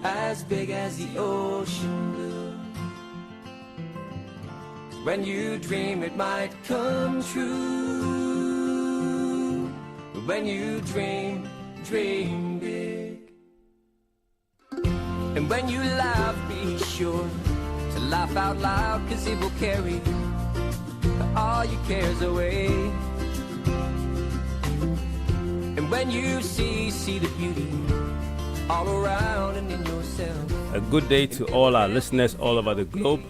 as big as the ocean blue. 'Cause when you dream it might come true. But when you dream big. And when you laugh, be sure to laugh out loud, 'cause it will carry all your cares away. And when you see the beauty all around and in yourself. A good day to all our listeners all over the globe.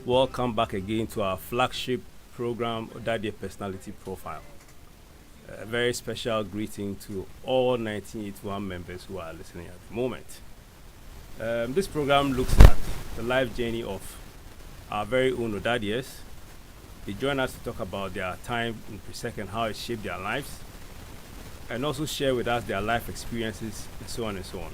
Welcome back again to our flagship program, Ɔdadeɛ Personality Profile. A very special greeting to all 1981 members who are listening at the moment. This program looks at the life journey of our very own Ɔdadeɛs. They join us to talk about their time in Presec and how it shaped their lives, and also share with us their life experiences and so on and so on.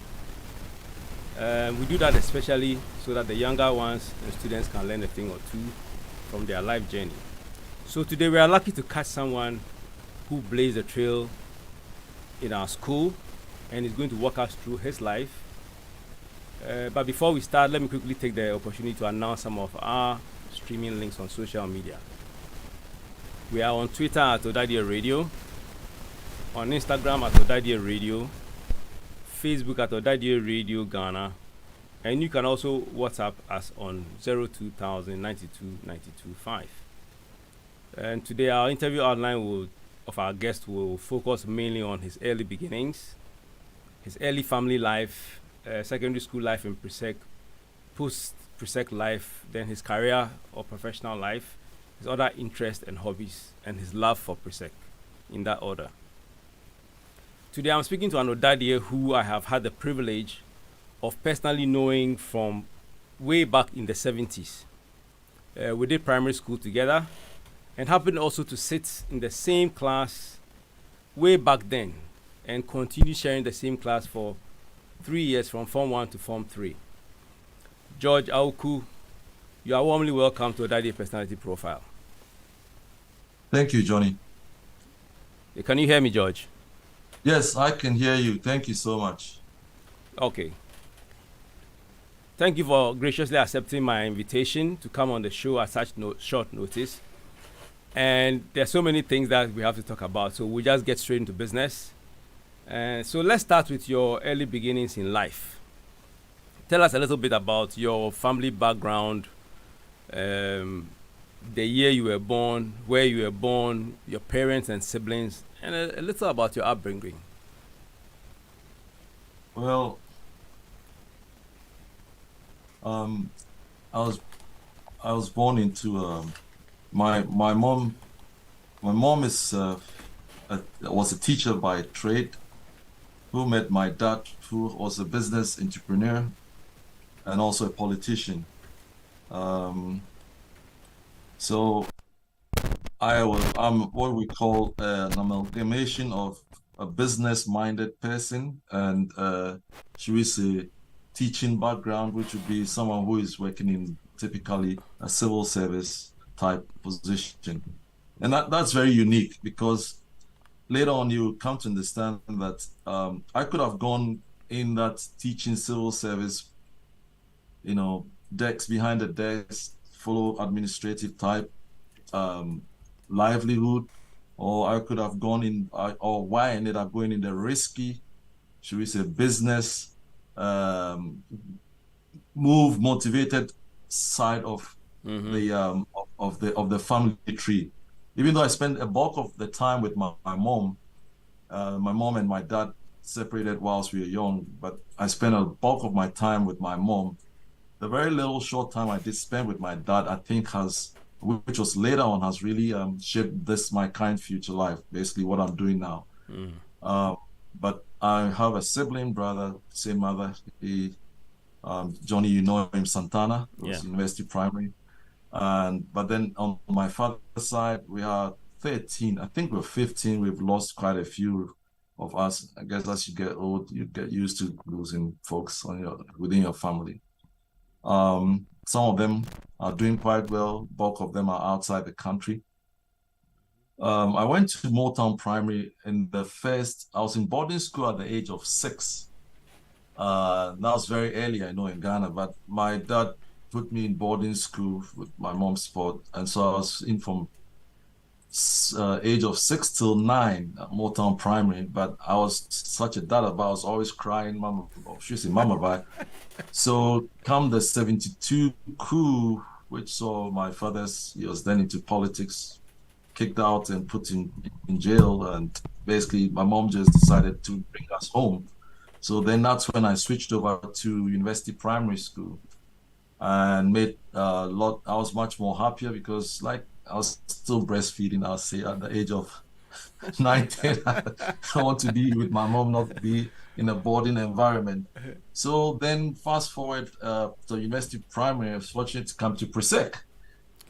We do that especially so that the younger ones and students can learn a thing or two from their life journey. So today we are lucky to catch someone who blazed a trail in our school and is going to walk us through his life. But before we start, let me quickly take the opportunity to announce some of our streaming links on social media. We are on Twitter at Ɔdadeɛ Radio, on Instagram at Ɔdadeɛ Radio, Facebook at Ɔdadeɛ Radio Ghana, and you can also WhatsApp us on 02000 92 92 5. And today our interview outline of our guest will focus mainly on his early beginnings, his early family life, secondary school life in Presec, post-Presec life, then his career or professional life, his other interests and hobbies, and his love for Presec, in that order. Today I'm speaking to an Ɔdadeɛ who I have had the privilege of personally knowing from way back in the 70s. We did primary school together and happened also to sit in the same class way back then and continue sharing the same class for 3 years from Form 1 to Form 3. George Awuku, you are warmly welcome to Ɔdadeɛ Personality Profile. Thank you, Johnny. Can you hear me, George? Yes, I can hear you. Thank you so much. Okay. Thank you for graciously accepting my invitation to come on the show at such short notice. And there's so many things that we have to talk about, so we'll just get straight into business. So let's start with your early beginnings in life. Tell us a little bit about your family background, the year you were born, where you were born, your parents and siblings, and a little about your upbringing. Well, I was born into my mom. My mom was a teacher by trade, who met my dad, who was a business entrepreneur and also a politician. So I'm what we call an amalgamation of a business-minded person and should we say teaching background, which would be someone who is working in typically a civil service type position. And that's very unique because later on you come to understand that I could have gone in that teaching civil service, desks behind the desk, follow administrative type livelihood, or I could have gone in, or why I ended up going in the risky, should we say, business, motivated side of the family tree. Even though I spent a bulk of the time with my mom, my mom and my dad separated whilst we were young, but I spent a bulk of my time with my mom. The very little short time I did spend with my dad, I think which was later on, has really shaped my kind future life, basically what I'm doing now. But I have a sibling brother, same mother. Johnny, you know him, Santana, was University Primary. But then on my father's side, we are 13. I think we're 15. We've lost quite a few of us. I guess as you get old, you get used to losing folks within your family. Some of them are doing quite well. Bulk of them are outside the country. I went to Motown Primary I was in boarding school at the age of 6. That was very early, I know, in Ghana. But my dad put me in boarding school with my mom's support, and so I was in from age of 6 till 9 at Motown Primary. But I was such a dad, I was always crying, Mama, she said, Mama, bye. So come the 72 coup, which saw my father's, he was then into politics, kicked out and put in jail. And basically my mom just decided to bring us home. So then that's when I switched over to University Primary School and made a lot. I was much more happier because like I was still breastfeeding, I'll say at the age of 19. I want to be with my mom, not be in a boarding environment. So then fast forward to University Primary, I was fortunate to come to Presec.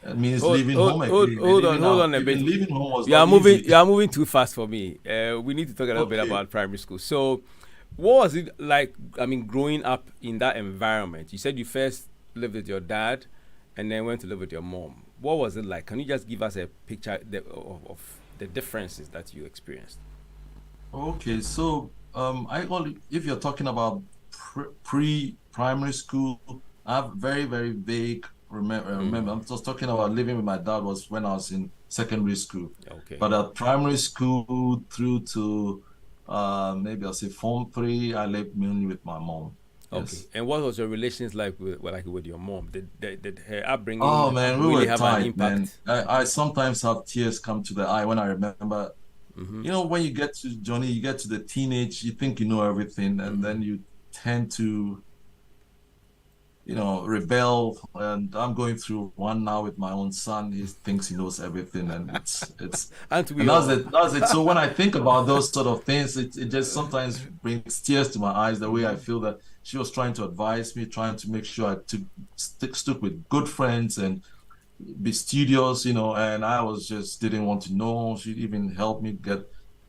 It means leaving home again. Hold on a bit. Leaving home was you are not moving. easy. You are moving too fast for me. We need to talk a little bit about primary school. So, what was it like? I mean, growing up in that environment. You said you first lived with your dad, and then went to live with your mom. What was it like? Can you just give us a picture of the differences that you experienced? Okay, so if you're talking about pre-primary school, I have very, very vague remember. I'm just talking about living with my dad was when I was in secondary school. Okay. But at primary school through to maybe I'll say Form 3, I lived mainly with my mom. Okay. Yes. And what was your relations like with your mom? Did her upbringing Oh man, we really were have tight, an impact? man. I sometimes have tears come to the eye when I remember. You know, when you get to Johnny, you get to the teenage, you think you know everything, and then you tend to, you know, rebel. And I'm going through one now with my own son. He thinks he knows everything, and it's And we and all. that's it. So when I think about those sort of things, it just sometimes brings tears to my eyes. The way I feel that she was trying to advise me, trying to make sure I stuck with good friends and be studious, you know, and I was just didn't want to know. She even helped me get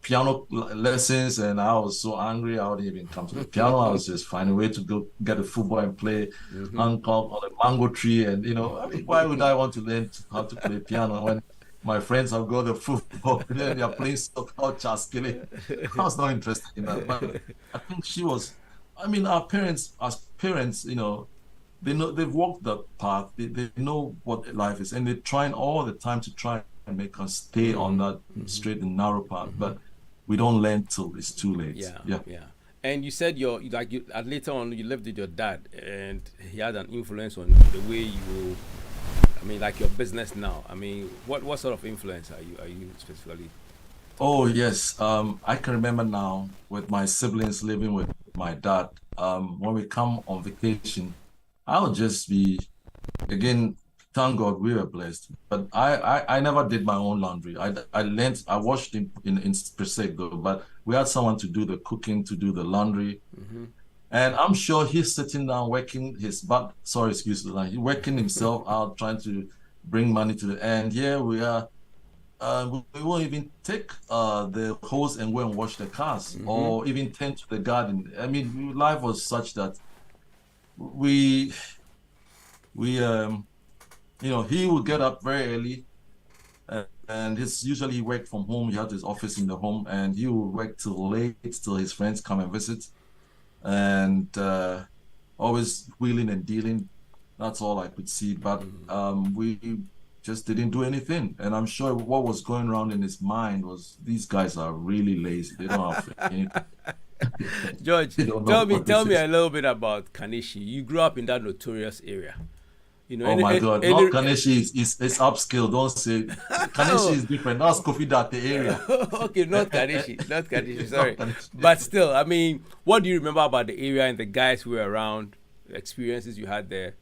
piano lessons, and I was so angry I wouldn't even come to the piano. I was just finding a way to go get a football and play hang on a mango tree. And you know, I mean, why would I want to learn how to play piano when my friends have got the football and they are playing soccer or chaskele? I was not interested in that. But I think she was, I mean, our parents, as parents, you know, they know they've walked the path. They know what life is, and they're trying all the time to try and make us stay on that straight and narrow path. But we don't learn till it's too late. Yeah. And you said later on you lived with your dad, and he had an influence on the way you. I mean, like your business now. I mean, what sort of influence are you specifically? Oh yes, I can remember now with my siblings living with my dad. When we come on vacation, I would just be, again, thank God we were blessed. But I never did my own laundry. I washed in per se though, but we had someone to do the cooking, to do the laundry. And I'm sure he's sitting down working his butt, sorry, excuse the line, he's working himself out, trying to bring money to the end. Here we are. We won't even take the hose and go and wash the cars or even tend to the garden. I mean, life was such that we you know, he would get up very early, and his usually he worked from home. He had his office in the home, and he would work till late, till his friends come and visit, and always wheeling and dealing. That's all I could see. But we just didn't do anything, and I'm sure what was going around in his mind was these guys are really lazy. They don't have anything. George, tell me a little bit about Kanishi. You grew up in that notorious area. You know, oh my God, not Kanishi is upscale. Don't say Kanishi is different. That's Kofi Date area. Okay, not Kanishi, sorry. But still, I mean, what do you remember about the area and the guys who were around, the experiences you had there?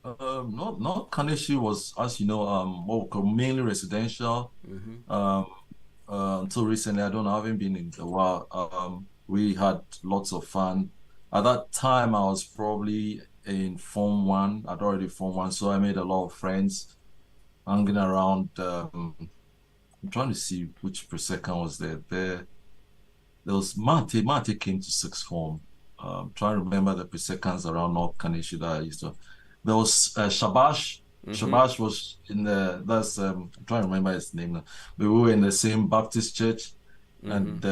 Not Kanishi was, as you know, mainly residential. Until recently, I don't know, I haven't been in a while. We had lots of fun. At that time, I was probably in Form 1. I'd already Form 1, so I made a lot of friends hanging around. I'm trying to see which Prosecco was there. There was Mate. Mate came to sixth form. Trying to remember the Prosecans around North Kanishi that I used to. There was Shabash. Shabash was in I'm trying to remember his name now. But we were in the same Baptist church, and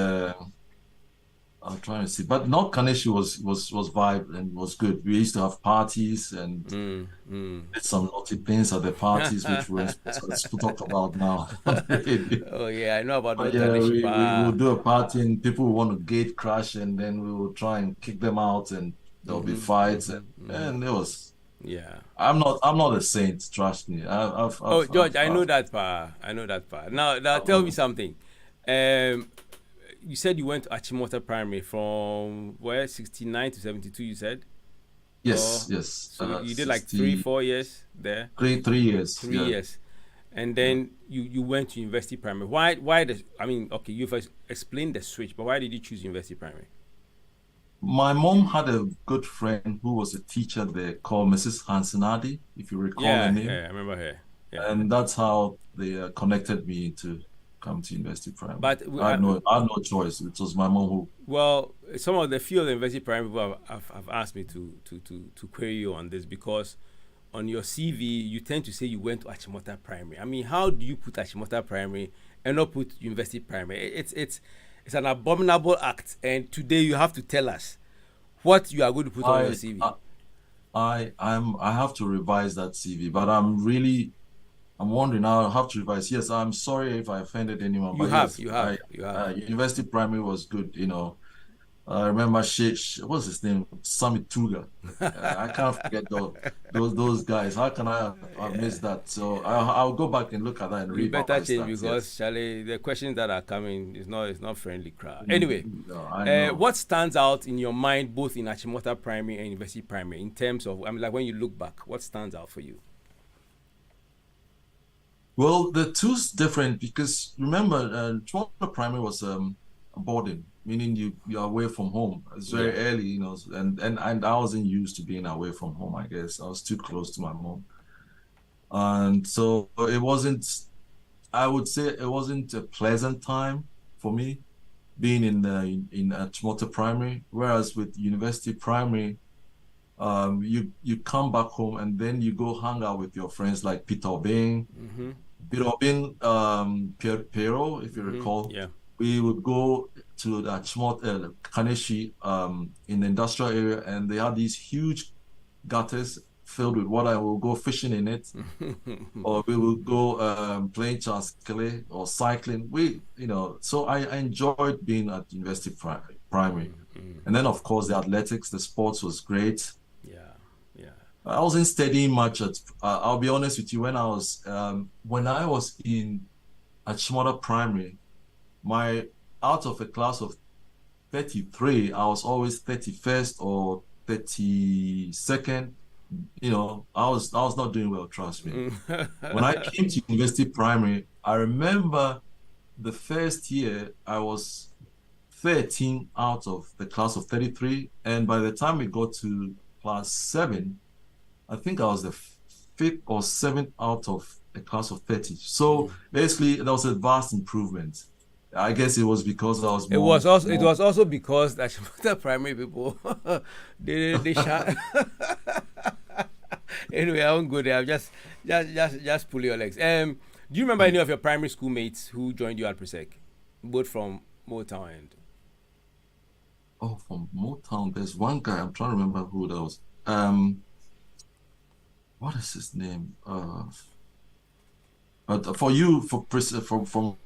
I'm trying to see, but North Kaneshi was vibe and was good. We used to have parties and did some naughty things at the parties, which we're supposed to talk about now. Oh yeah, I know about But North yeah, we will Kanishipa. do a party and people will want to gate crash, and then we will try and kick them out, and there'll be fights, and it was. Yeah. I'm not a saint, trust me. Oh, George, I know I've that part. I know that part. Now tell me something. Um, you said you went to Achimota Primary from where 69 to 72. You said. yes, Oh, yes. so you did like 60 4 years there. 3 years. 3 years, and Yeah. then you went to University Primary. Why the? I mean, okay, you've explained the switch, but why did you choose University Primary? My mom had a good friend who was a teacher there called Mrs. Hansenadi, if you recall the Yeah, name. yeah, I remember her. Yeah, And that's how they connected me to come to University Primary. but I had no choice. It was my mom who. well, some of the few of the University Primary people have asked me to query you on this because on your CV you tend to say you went to Achimota Primary. I mean, how do you put Achimota Primary and not put University Primary? It's an abominable act, and today you have to tell us what you are going to put on your I CV. I have to revise that CV, but I'm wondering. I'll have to revise. Yes, I'm sorry if I offended anyone, You but have, yes, you have, you have. University Primary was good. I remember what's his name? Sami Tuga. I can't forget those guys. How can I have missed that? So I'll go back and look at that and You better revise change that. because Yes. Charlie, the questions that are coming is not friendly crowd. Anyway, No, I know. what stands out in your mind both in Achimota Primary and University Primary in terms of, I mean, like when you look back, what stands out for you? Well, the two's different because remember, Toronto Primary was boarding, meaning you're away from home. It's very Yeah. early, and I wasn't used to being away from home. I guess I was too close to my mom, and so it wasn't. I would say it wasn't a pleasant time for me being in Toronto Primary. Whereas with University Primary, you come back home and then you go hang out with your friends like Peter Obeng. Birobin Pero, if you recall, Yeah. we would go to the Kaneshi in the industrial area, and they had these huge gutters filled with water. And we'll go fishing in it, or we will go playing chaskele or cycling. So I enjoyed being at University Primary. And then, of course, the athletics, the sports was great. Yeah. Yeah. I wasn't studying much I'll be honest with you, when I was in Shimoda Primary, out of a class of 33, I was always 31st or 32nd. I was not doing well, trust me. When I came to University Primary, I remember the first year I was 13 out of the class of 33, and by the time we got to class 7, I think I was the 5th or 7th out of a class of 30. So basically, there was a vast improvement. I guess it was because I was It was also because that the primary people they shot. Anyway, I won't go there. Just pull your legs. Do you remember any of your primary school mates who joined you at Presec, both from Motown and? Oh, from Motown, there's one guy. I'm trying to remember who that was. What is his name? But for you, from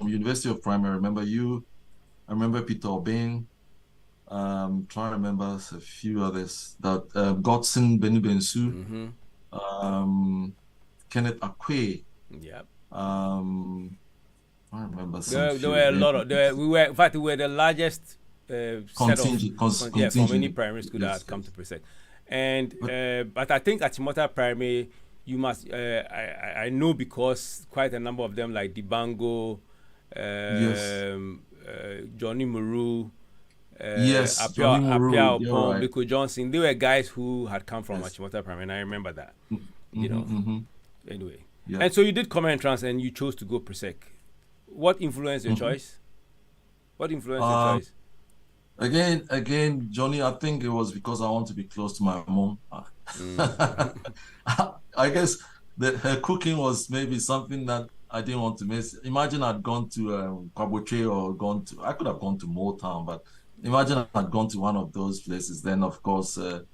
University of Primary, I remember Peter Obeng. Trying to remember a few others that Godson Benu Bensu, Kenneth Akwe. Yep. I remember There were a lot of. In fact, we were the largest contingent from any primary school that had come to Presec. And but I think at Chimota Primary, you must. I know because quite a number of them, like Dibango, Johnny Muru, Apia Opon, Biko Johnson. They were guys who had come from Chimota Primary, and I remember that. Anyway, and so you did common entrance, and you chose to go Presec. What influenced your choice? What influenced your choice? Again, Johnny, I think it was because I want to be close to my mom. I guess her cooking was maybe something that I didn't want to miss. Imagine I'd gone to Kwaboche or I could have gone to Motown, but imagine I'd gone to one of those places, then of course that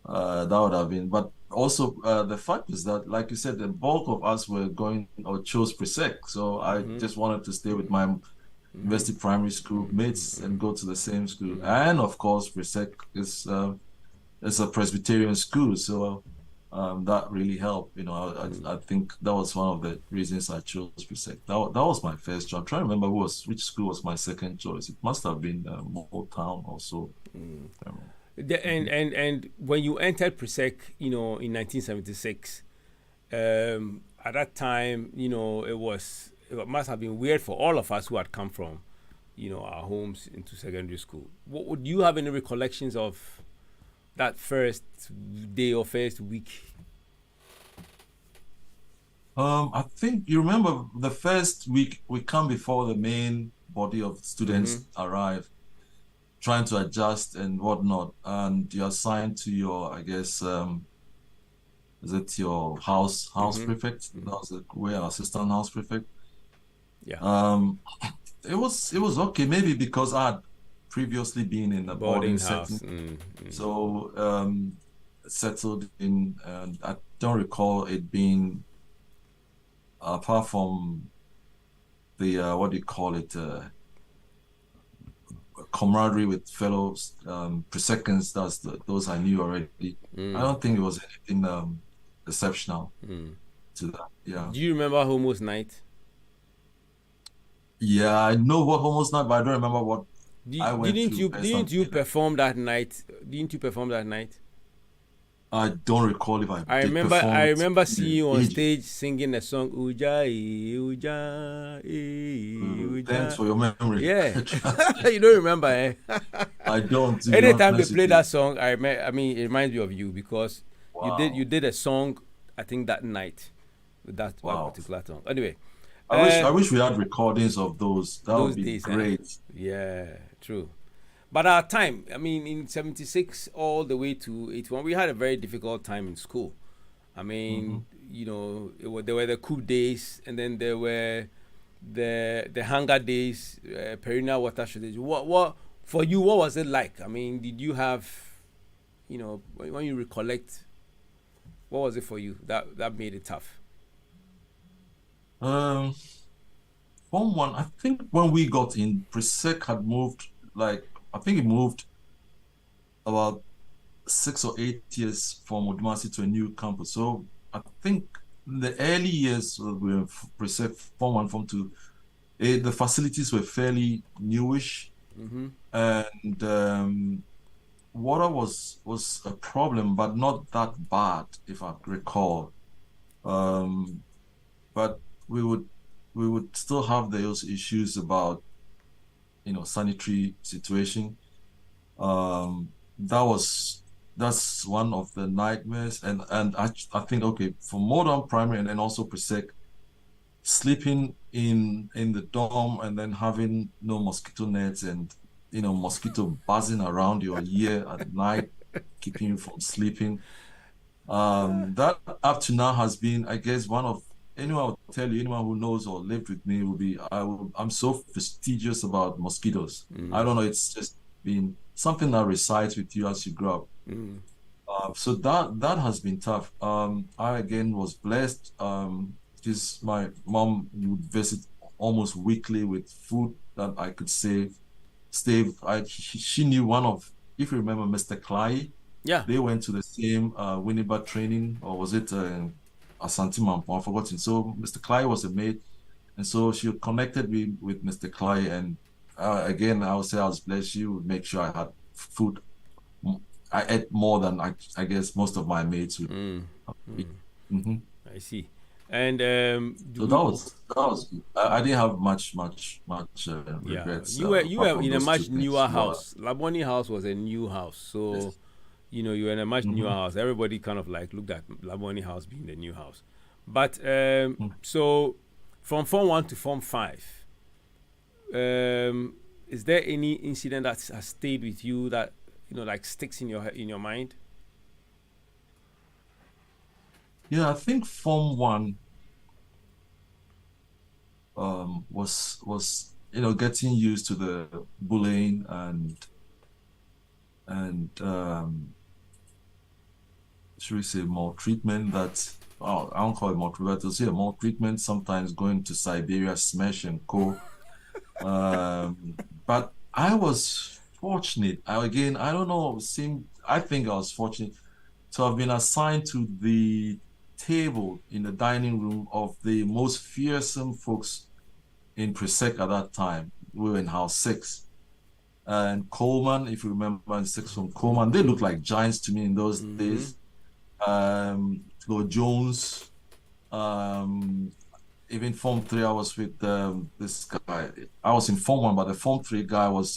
would have been. But also the fact is that, like you said, the bulk of us were going or chose Presec. So I just wanted to stay with my university primary school mates and go to the same school. And of course, Presec is a Presbyterian school, so that really helped. You know, I think that was one of the reasons I chose Presec. That was my first choice. I'm trying to remember which school was my second choice. It must have been Motown or so. And when you entered Presec, you know, in 1976, at that time, you know, it must have been weird for all of us who had come from, you know, our homes into secondary school. Would you have any recollections of that first day or first week? I think you remember the first week we come before the main body of students arrive, trying to adjust and whatnot, and you're assigned to your, I guess, is it your house prefect? That was the way, assistant house prefect. Yeah. It was okay, maybe because I had previously been in a boarding house. setting, so settled in, and I don't recall it being apart from the what do you call it, camaraderie with fellow Presecans. Those I knew already. I don't think it was anything exceptional to that. Yeah. Do you remember Homo's night? Yeah, I know what Homo's night, but I don't remember what I went through. Didn't you perform that night? Didn't you perform that night? I don't recall if I did remember. perform I it remember seeing you on ages. stage singing the song "Uja, Uja, Uja." Thanks for your memory. Yeah, you don't remember, eh? I don't. Anytime they play that song, I mean, it reminds me of you because Wow. you did a song, I think that night, with that Wow. particular song. Anyway, I wish we had recordings of those. That those would be days, great. Yeah, true. But our time, I mean, in 76 all the way to 81, we had a very difficult time in school. I mean, you know, there were the coup days, and then there were the hunger days, perennial water shortage. What for you? What was it like? I mean, did you have, you know, when you recollect, what was it for you that made it tough? Form one, I think when we got in, Presec had moved, like, I think it moved about 6 or 8 years from Odumasi to a new campus. So I think in the early years we were Presec, Form 1, Form 2, the facilities were fairly newish. And water was a problem, but not that bad, if I recall. But we would still have those issues about, you know, sanitary situation. That's one of the nightmares, and I think, okay, for modern primary and then also Presec, sleeping in the dorm and then having no mosquito nets and, you know, mosquito buzzing around your ear at night, keeping you from sleeping. That up to now has been, I guess, one of, anyone will tell you, anyone who knows or lived with me will be, I'm so fastidious about mosquitoes. I don't know, it's just been something that resides with you as you grow up. So that has been tough. I again was blessed. Just my mom would visit almost weekly with food that I could save. She knew one of, if you remember, Mr. Clay. Yeah. They went to the same Winneba training, or was it Asante Mampo? I've forgotten. So Mr. Clay was a mate, and so she connected me with Mr. Clay. And again, I would say I was blessed. She would make sure I had food. I ate more than I guess most of my mates would. I see. And so that was I didn't have much regrets. You were in a much newer house. Laboni house was a new house, so yes. You know, you were in a much newer house. Everybody kind of like looked at Laboni house being the new house. But so from Form 1 to Form 5, is there any incident that has stayed with you that, you know, like sticks in your mind? Yeah, I think Form 1 was you know, getting used to the bullying and and should we say maltreatment that, oh, I don't call it maltreatment, to say maltreatment, sometimes going to Siberia, smash and co. But I was fortunate. I don't know, I think I was fortunate to have been assigned to the table in the dining room of the most fearsome folks in Presec at that time. We were in house 6. And Coleman, if you remember, in 6 from Coleman, they looked like giants to me in those days. Lord Jones, even Form 3, I was with this guy. I was in Form 1, but the Form 3 guy was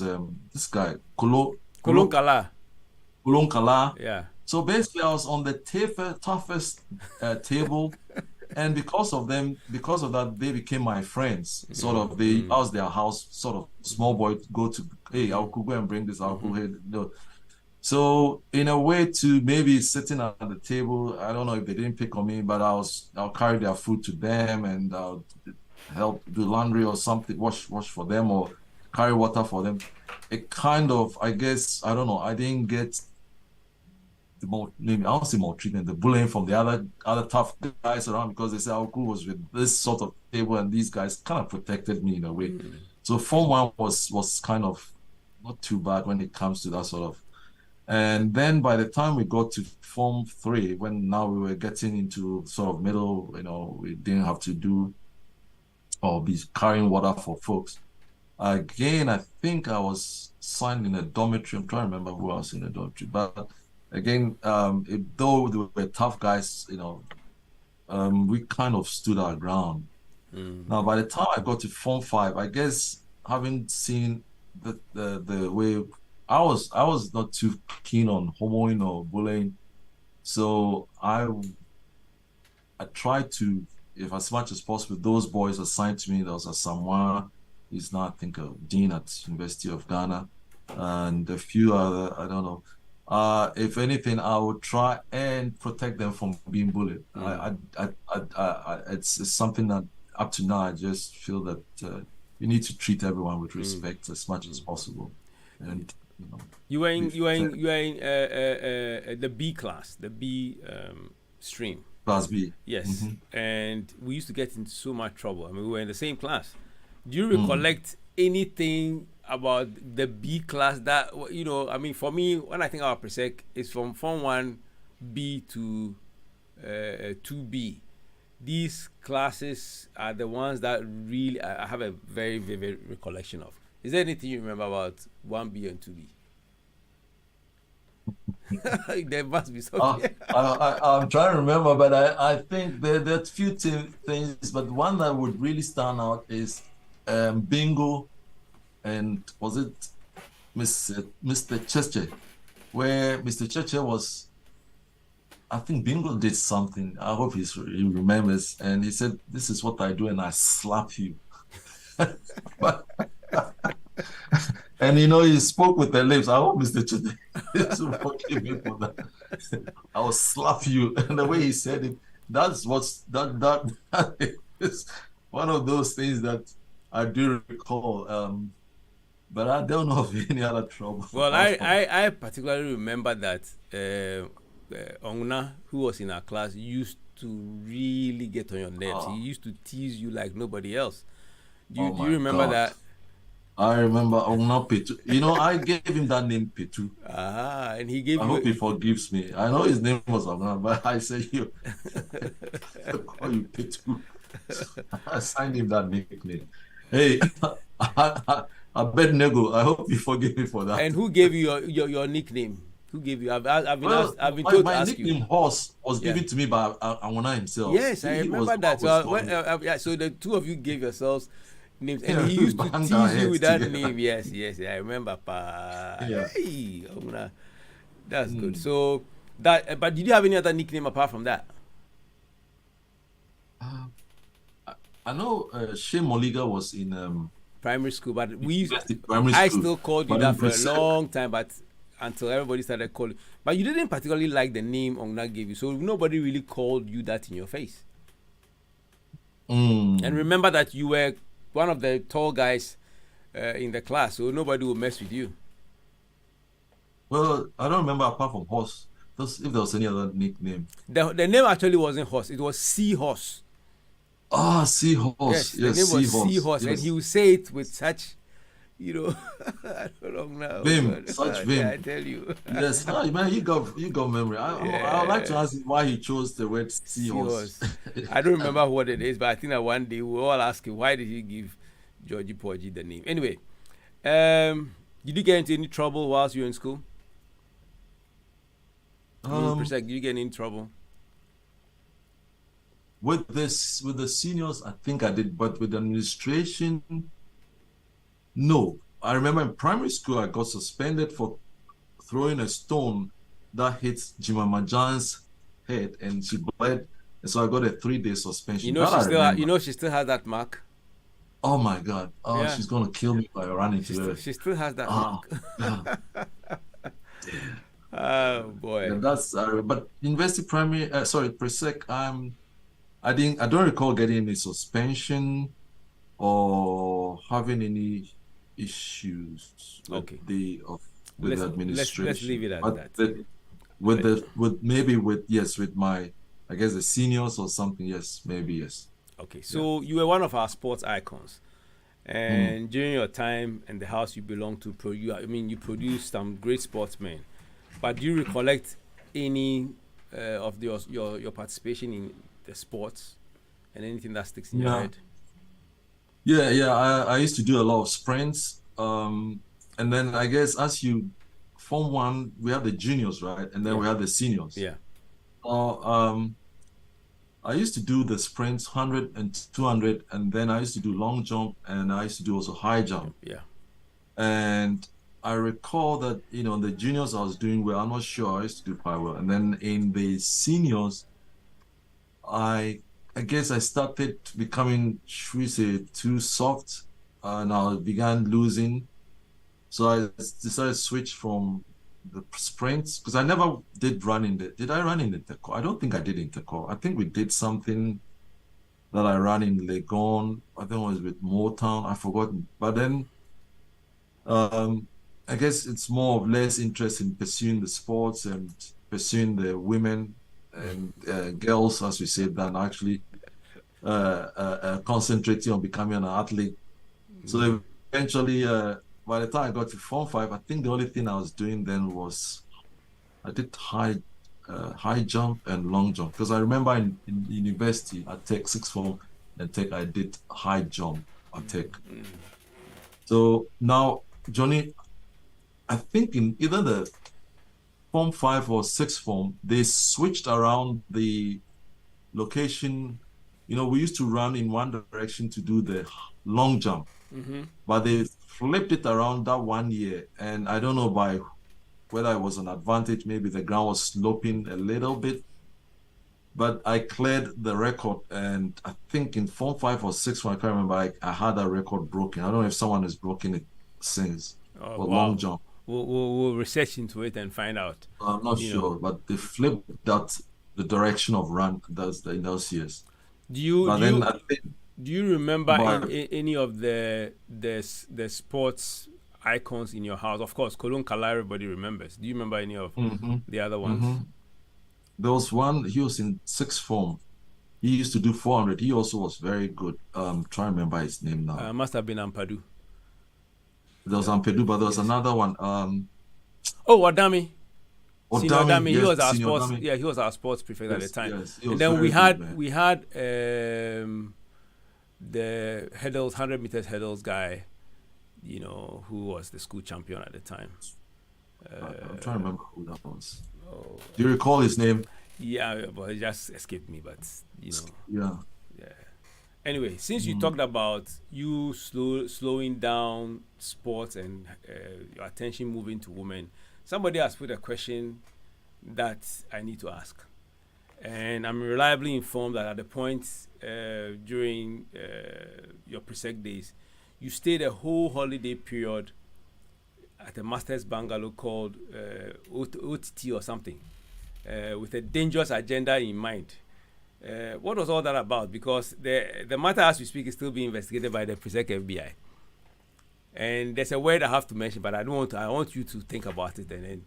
this guy, Kolonkala. Kala. Yeah. So basically, I was on the toughest table, and because of that, they became my friends. Sort of, I was their house, sort of small boy. Go to, hey, Awuku, go and bring this Awuku. Hey, no. So in a way, to maybe sitting at the table, I don't know if they didn't pick on me, but I'll carry their food to them and I'll help do laundry or something, wash for them or carry water for them. It kind of, I guess, I don't know, I didn't get the maltreatment, the bullying from the other tough guys around, because they said Awuku was with this sort of table and these guys kind of protected me in a way. So Form 1 was kind of not too bad when it comes to that sort of. And then by the time we got to Form 3, when now we were getting into sort of middle, we didn't have to do or be carrying water for folks. Again, I think I was signed in a dormitory. I'm trying to remember who else in the dormitory. But again, though they were tough guys, we kind of stood our ground. Now, by the time I got to Form 5, I guess having seen the way I was not too keen on homoing or bullying, so I tried to, if as much as possible, those boys assigned to me. There was a Samoa, he's now I think a dean at University of Ghana, and a few other, I don't know. If anything, I would try and protect them from being bullied. It's something that up to now I just feel that you need to treat everyone with respect as much as possible, and. You were in the B class, the B stream. Class B. Yes, and we used to get into so much trouble. I mean, we were in the same class. Do you recollect anything about the B class that, I mean, for me, when I think about Presec, it's from Form 1 B to 2B. These classes are the ones that really I have a very vivid recollection of. Is there anything you remember about 1B and 2B? There must be something. I'm trying to remember, but I think there are a few things, but one that would really stand out is bingo, and was it Mr. Cheche, where Mr. Cheche was, I think bingo did something. I hope he remembers, and he said, "This is what I do, and I slap you." But and he spoke with the lips. I hope Mr. Chide is forgive me for that. I will slap you. And the way he said it, that is one of those things that I do recall. But I don't know of any other trouble. Well, I particularly remember that Ongna, who was in our class, used to really get on your nerves. He used to tease you like nobody else. Do you remember that? I remember Ongna Petu. I gave him that name Petu. And he gave I hope he forgives me. I know his name was Ongna, but I say I call you Petu. I signed him that nickname. Hey, I bet Nego. I hope you forgive me for that. And who gave you your nickname? Who gave you? I've been told to ask you. My nickname Horse was given to me by Ongna himself. Yes, I remember that. So the two of you gave yourselves names, and he used to tease you with that name. Yes, I remember. Yeah. Hey, that's good. So that, but did you have any other nickname apart from that? I know Shea Moliga was in primary school, but I still called you that for a long time, but until everybody started calling. But you didn't particularly like the name Ongna gave you, so nobody really called you that in your face. And remember that you were one of the tall guys in the class, so nobody will mess with you. Well, I don't remember apart from horse. If there was any other nickname. The name actually wasn't horse; it was seahorse. Ah, seahorse. Yes, the name was seahorse, Yes. and he would say it with such, I don't know now. Vim, such vim. Yeah, I tell you. Yes, no, man, you got memory. I would like to ask him why he chose the word seahorse. I don't remember what it is, but I think that one day we'll all ask him why did he give Georgie Porgy the name. Anyway, did you get into any trouble whilst you were in school? Did you get in any trouble? With the seniors, I think I did, but with the administration, no. I remember in primary school, I got suspended for throwing a stone that hit Jimama Jan's head, and she bled, and so I got a 3-day suspension. She still has that mark. Oh my God! Oh, Yeah. she's gonna kill me by running to her. She still has that mark. Yeah. Oh boy. And that's but university primary pre-sec, I don't recall getting any suspension or having any issues with the administration. Let's leave it at But that. with my, I guess, the seniors or something. Yes, maybe yes. Okay, so you were one of our sports icons, and during your time in the house you belonged to, you produced some great sportsmen. But do you recollect any of your participation in the sports and anything that sticks in your head? Yeah. I used to do a lot of sprints. And then I guess as you form one, we have the juniors, right? And then we have the seniors. Yeah. I used to do the sprints 100 and 200, and then I used to do long jump, and I used to do also high jump. Yeah. And I recall that, the juniors I was doing well. I'm not sure. I used to do quite well. And then in the seniors, I guess I started becoming, should we say, too soft, and I began losing. So I decided to switch from the sprints, because I never did run did I run in the intercore? I don't think I did intercore. I think we did something that I ran in Legon. I think it was with Motown. I've forgotten. But then I guess it's more or less interest in pursuing the sports and pursuing the women and girls, as we say, than actually concentrating on becoming an athlete. So eventually, by the time I got to Form 5, I think the only thing I was doing then was I did high jump and long jump. Because I remember in university, at Tech, sixth form and Tech, I did high jump at Tech. So now, Johnny, I think in either the Form 5 or sixth form, they switched around the location. We used to run in one direction to do the long jump, but they flipped it around that 1 year. And I don't know by whether it was an advantage, maybe the ground was sloping a little bit, but I cleared the record. And I think in Form 5 or 6, I can't remember, I had that record broken. I don't know if someone has broken it since for long jump. We'll research into it and find out. I'm not sure, but they flipped the direction of run in those years. Do you remember any of the sports icons in your house? Of course, Kolon Kala, everybody remembers. Do you remember any of the other ones? There was one, he was in sixth form. He used to do 400. He also was very good. Trying to remember his name now. Must have been Ampadu. There was Ampadu, but there was another one. Wadami. Wadami, he was our Senior sports. Wadami. Yeah, he was our sports prefect at the time. Yes, and then we had the hurdles, 100 meters hurdles guy, who was the school champion at the time. I'm trying to remember who that was. Do you recall his name? Yeah, but it just escaped me. But Yeah. Anyway, since you talked about you slowing down sports and your attention moving to women, somebody has put a question that I need to ask. And I'm reliably informed that at the point during your pre-sec days, you stayed a whole holiday period at a master's bungalow called OTT or something, with a dangerous agenda in mind. What was all that about? Because the matter as we speak is still being investigated by the pre-sec FBI. And there's a word I have to mention, but I don't want to. I want you to think about it and then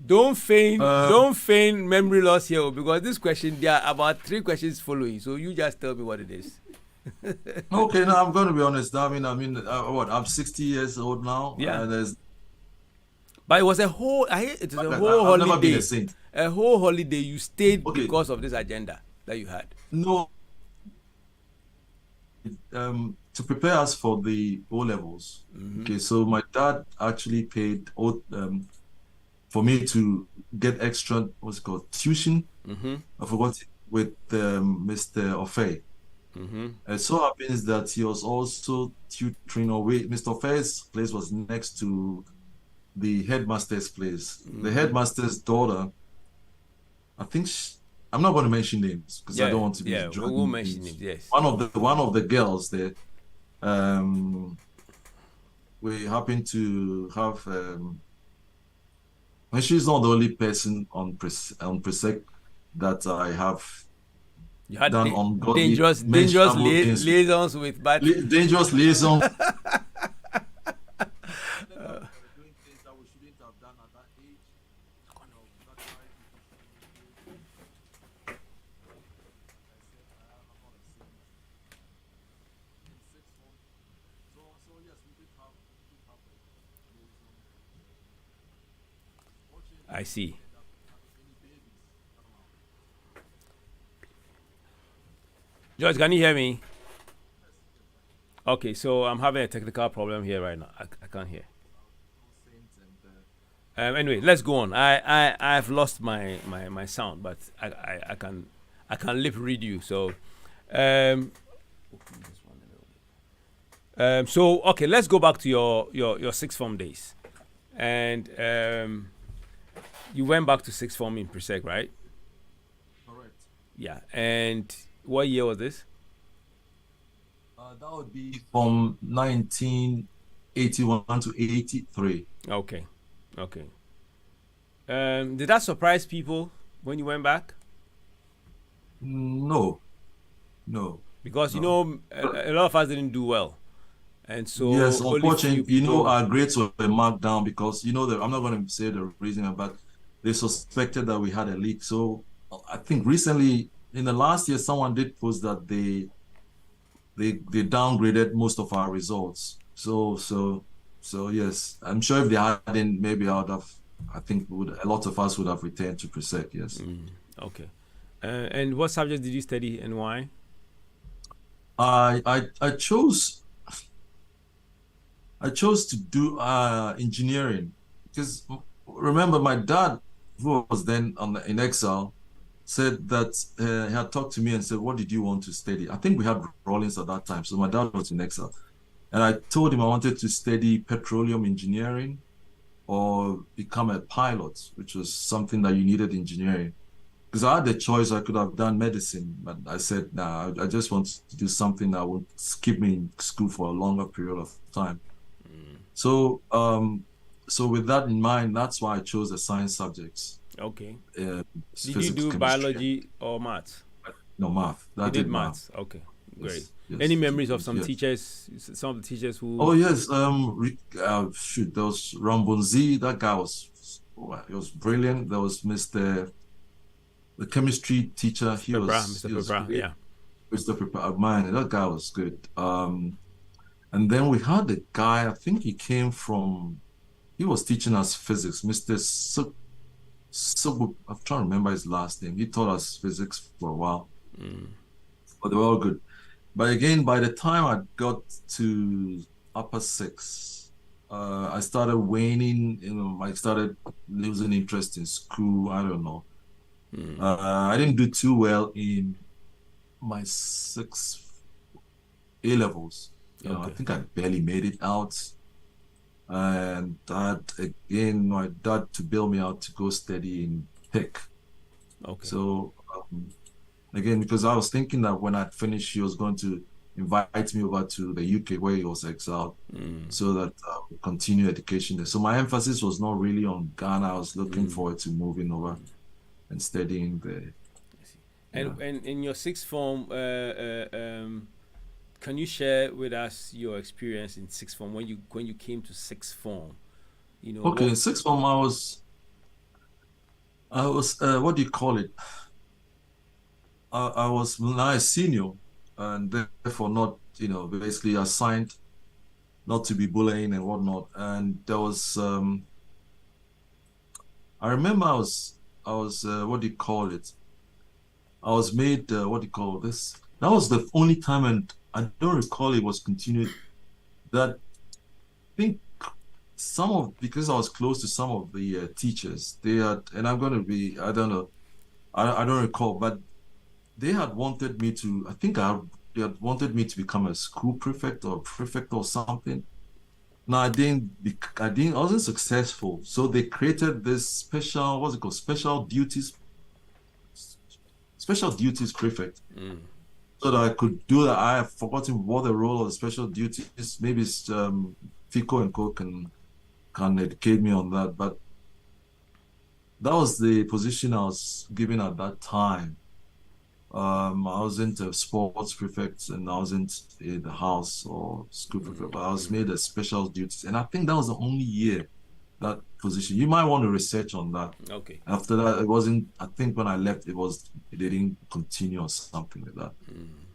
Don't feign memory loss here, because this question, there are about 3 questions following. So you just tell me what it is. Okay, now I'm going to be honest. I'm 60 years old now. Yeah. There's But it was a whole. It was a I've whole never been holiday. a saint. A whole holiday. You stayed Okay. because of this agenda that you had. No. To prepare us for the O levels. Okay, so my dad actually paid for me to get extra, what's it called, tuition. I forgot it, with Mr. Ofei. It so happens that he was also tutoring away. Mr. Ofei's place was next to the headmaster's place. The headmaster's daughter, I think I'm not going to mention names because I don't want to be we won't mention names. Yes. One of the girls there, we happen to have, and she's not the only person on Presec that I have You had done ungodly, dangerous liaisons with bad. Dangerous liaisons. Doing things that we shouldn't have done at that age. So yes, we did have I see. George, can you hear me? Okay, so I'm having a technical problem here right now. I can't hear. Anyway, let's go on. I've lost my sound, but I can lip read you. So, so okay, let's go back to your sixth form days, and you went back to sixth form in Presec, right? Correct. Yeah, and what year was this? That would be from 1981 to 83. Okay. Did that surprise people when you went back? No. Because a lot of us didn't do well, and so yes, unfortunately, our grades were marked down because I'm not going to say the reason, but they suspected that we had a leak. So I think recently, in the last year, someone did post that they downgraded most of our results. So yes, I'm sure if they hadn't, maybe I think a lot of us would have returned to Presec. Yes. Okay. And what subject did you study and why? I chose to do engineering because remember my dad, who was then in exile, said that he had talked to me and said, "What did you want to study?" I think we had Rollins at that time, so my dad was in exile, and I told him I wanted to study petroleum engineering or become a pilot, which was something that you needed engineering. Because I had the choice, I could have done medicine, but I said, nah, I just want to do something that would keep me in school for a longer period of time. So with that in mind, that's why I chose the science subjects. Okay. Did you do biology or maths? No, math. You did maths. Okay, great. Yes. Any memories of some teachers, some of the teachers who... Oh, yes. There was Rambonzi. That guy was brilliant. There was the chemistry teacher. Mr. Pepra, yeah. Mr. Pepra, man, that guy was good. And then we had a guy, I think he was teaching us physics, Mr. I'm trying to remember his last name. He taught us physics for a while, but they were all good. But again, by the time I got to upper six, I started waning, I started losing interest in school. I don't know. I didn't do too well in my 6 A levels. I think I barely made it out. And my dad to bail me out to go study in Pick. Okay. So again, because I was thinking that when I'd finished, he was going to invite me over to the UK where he was exiled, so that we continue education there. So my emphasis was not really on Ghana. I was looking forward to moving over and studying there. And in your sixth form, can you share with us your experience in sixth form when you came to sixth form? You know, Okay, in sixth form, I was, what do you call it? I was now a senior, and therefore not, basically assigned not to be bullying and whatnot. And there was, I remember what do you call it? I was made, what do you call this? That was the only time, and I don't recall it was continued. That I think because I was close to some of the teachers, they had, and I'm going to be, I don't know, I don't recall, but they had wanted me to, they had wanted me to become a school prefect or prefect or something. No, I wasn't successful. So they created this special, what's it called? Special duties prefect. So that I could do that. I have forgotten what the role of the special duties is. Maybe it's FICO and Co can educate me on that. But that was the position I was given at that time. I wasn't a sports prefect and I wasn't in the house or school prefect, but I was made a special duties. And I think that was the only year that position. You might want to research on that. Okay. After that, it wasn't, I think when I left, it didn't continue or something like that.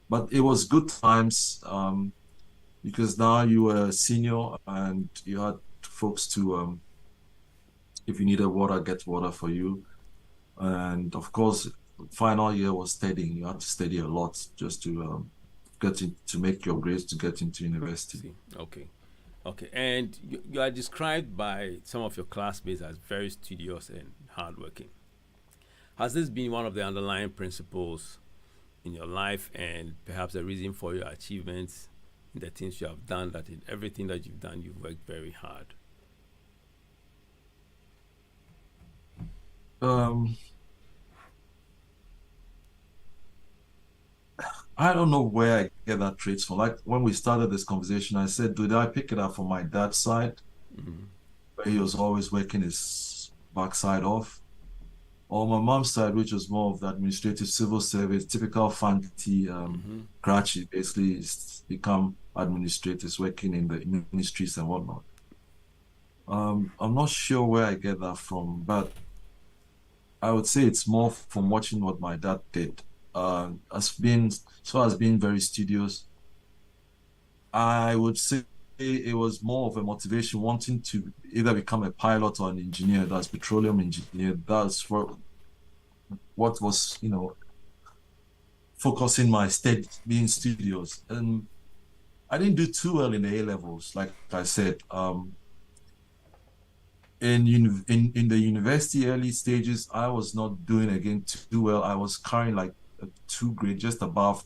But it was good times because now you were a senior and you had folks to, if you needed water, get water for you. And of course, final year was studying. You had to study a lot just to to make your grades to get into university. Okay. Okay. And you are described by some of your classmates as very studious and hardworking. Has this been one of the underlying principles in your life and perhaps a reason for your achievements in the things you have done, that in everything that you've done, you've worked very hard? I don't know where I get that trait from. Like when we started this conversation, I said, did I pick it up from my dad's side? Where he was always working his backside off. Or my mom's side, which was more of the administrative civil service, typical fancy Karachi, basically become administrators working in the ministries and whatnot. I'm not sure where I get that from, but I would say it's more from watching what my dad did. As being very studious, I would say it was more of a motivation, wanting to either become a pilot or an engineer. That's petroleum engineer. That's what was, focusing my steady being studious. And I didn't do too well in the A levels, like I said. In the university early stages, I was not doing again too well. I was carrying like a 2 grade, just above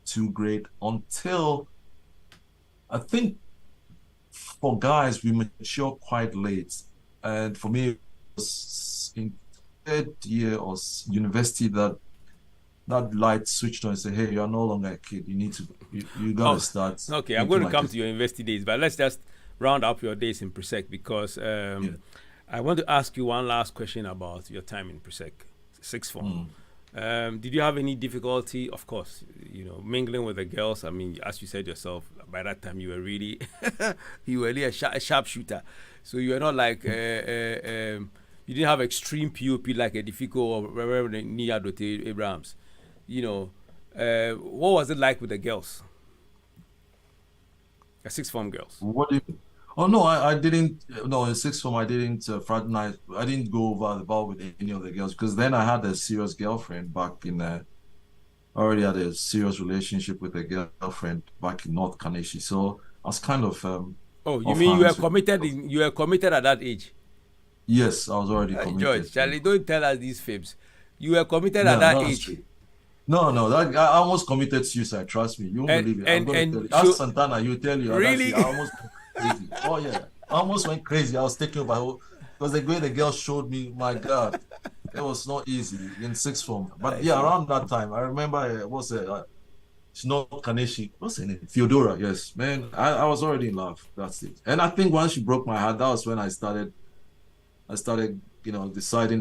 2 grade, until I think for guys we mature quite late, and for me it was in 3rd year of university that light switched on and said, "Hey, you're no longer a kid. You need to you gotta start." Okay, I'm going to come to your university days, but let's just round up your days in Presec because I want to ask you one last question about your time in Presec, 6th form. Did you have any difficulty, of course, mingling with the girls? I mean, as you said yourself, by that time you were really a sharpshooter. So you were not like, you didn't have extreme POP like a Diffico or Reverend Nia Dote Abrahams. What was it like with the girls? The 6th form girls. What do you mean? Oh, no, I didn't. No, in 6th form, I didn't fraternize. I didn't go over the bar with any of the girls because then I had a serious girlfriend back in. Already had a serious relationship with a girlfriend back in North Kaneshi. So I was kind of. Oh, you mean you were committed? You were committed at that age? Yes, I was already committed. George, Charlie, don't tell us these fibs. You were committed at that age. True. No, I almost committed suicide. Trust me, you won't believe it. I'm going to tell you. Ask Santana, you tell you. Really? I almost crazy. Oh yeah, I almost went crazy. I was taken by because the way the girl showed me. My God, it was not easy in 6th form. But yeah, around that time, I remember she's not Kaneshi. What's her name? Theodora. Yes, man. I was already in love. That's it. And I think once she broke my heart, that was when I started, deciding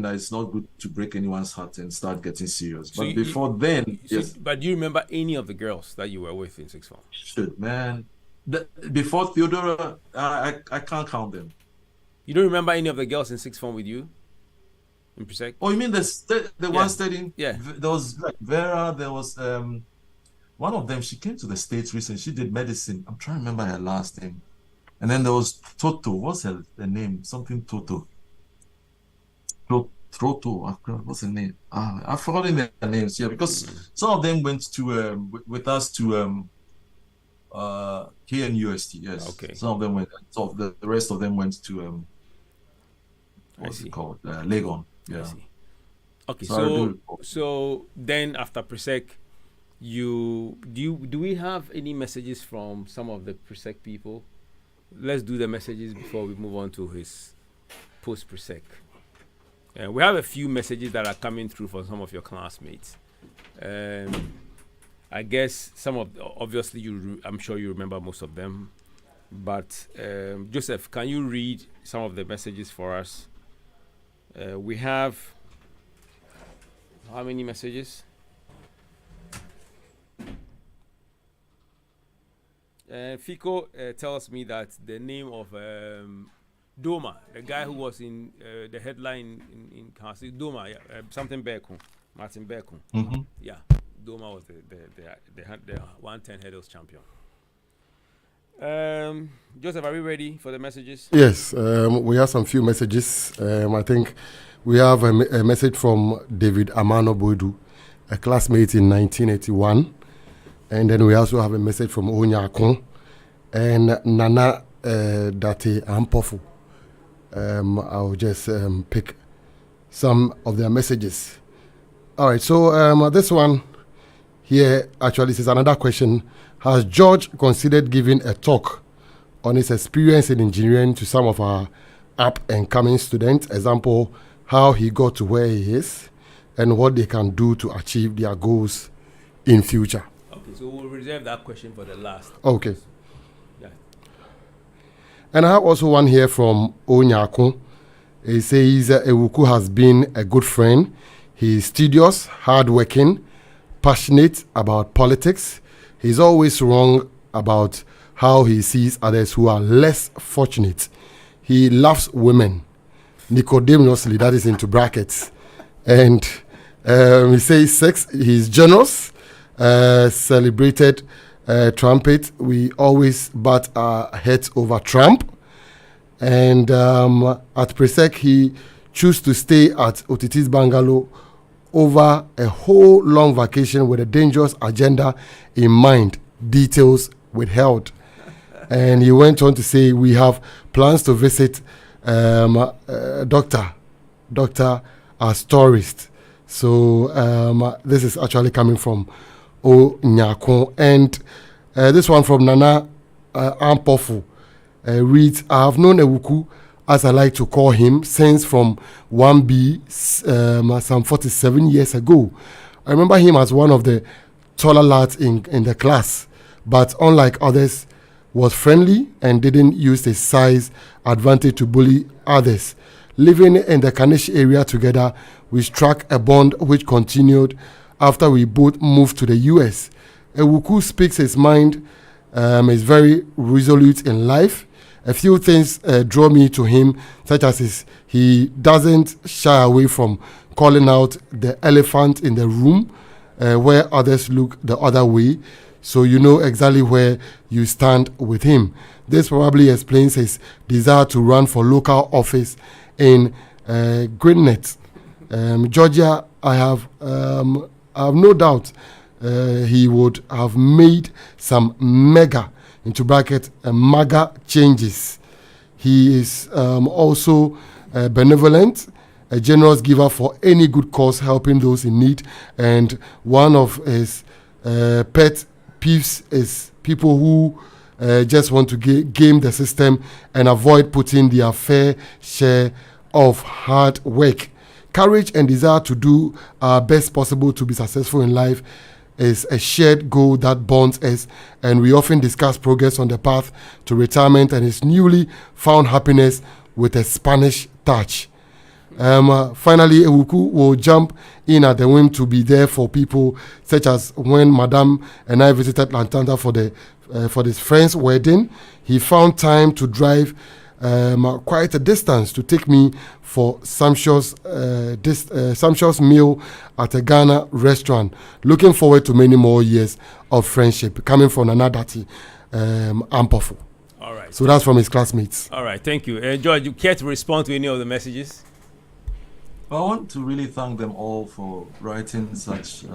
that it's not good to break anyone's heart and start getting serious. But before then, yes. But do you remember any of the girls that you were with in 6th form? Shit, man. Before Theodora, I can't count them. You don't remember any of the girls in sixth form with you? In Presec? Oh, you mean the one studying? Yeah. There was like Vera. There was one of them. She came to the States recently. She did medicine. I'm trying to remember her last name. And then there was Toto. What's her name? Something Toto. Toto. What's her name? I've forgotten their names. Yeah, because some of them went to with us to KNUST. Yes. Okay. Some of them went. So the rest of them went to what's it called? Legon. Yeah. I see. Okay. So So then after Presec, do we have any messages from some of the Presec people? Let's do the messages before we move on to his post Presec. We have a few messages that are coming through from some of your classmates. I guess obviously I'm sure you remember most of them, but Joseph, can you read some of the messages for us? We have how many messages? Fico tells me that the name of Doma, the guy who was in the headline in Kasi, Doma, something Beku, Martin Beku. Mm-hmm. Yeah, Doma was the 110 hurdles champion. Joseph, are we ready for the messages? Yes, we have some few messages. I think we have a message from David Amano Boidu, a classmate in 1981. And then we also have a message from Onyakon and Nana Date Ampofu. I'll just pick some of their messages. All right, so this one here actually says another question. Has George considered giving a talk on his experience in engineering to some of our up-and-coming students? Example, how he got to where he is and what they can do to achieve their goals in future. Okay, so we'll reserve that question for the last. Okay. Yeah. And I have also one here from Onyakun. He says Awuku has been a good friend. He is studious, hardworking, passionate about politics. He's always wrong about how he sees others who are less fortunate. He loves women, Nicodemously, that is into brackets. And he says sex, he's generous, celebrated trumpet. We always bat our heads over Trump. And at Presec, he chose to stay at OTT's bungalow over a whole long vacation with a dangerous agenda in mind, details withheld. And he went on to say, we have plans to visit Dr. as tourist. So this is actually coming from Onyakon. And this one from Nana Ampofu reads, I have known Awuku, as I like to call him, since from 1B some 47 years ago. I remember him as one of the taller lads in the class, but unlike others, was friendly and didn't use his size advantage to bully others. Living in the Kanish area together, we struck a bond which continued after we both moved to the US. Awuku speaks his mind, is very resolute in life. A few things draw me to him, such as he doesn't shy away from calling out the elephant in the room where others look the other way, so you know exactly where you stand with him. This probably explains his desire to run for local office in Gwinnett, Georgia. I have no doubt he would have made some mega, into bracket, MAGA changes. He is also benevolent, a generous giver for any good cause, helping those in need. And one of his pet peeves is people who just want to game the system and avoid putting their fair share of hard work. Courage and desire to do our best possible to be successful in life is a shared goal that bonds us, and we often discuss progress on the path to retirement and his newly found happiness with a Spanish touch. Finally, Awuku will jump in at the whim to be there for people, such as when Madame and I visited Lantanta for this friend's wedding. He found time to drive quite a distance to take me for sumptuous meal at a Ghana restaurant. Looking forward to many more years of friendship. Coming from Ɔdadeɛ, Ampofu. All right. So that's from his classmates. All right. Thank you. George, you care to respond to any of the messages? I want to really thank them all for writing such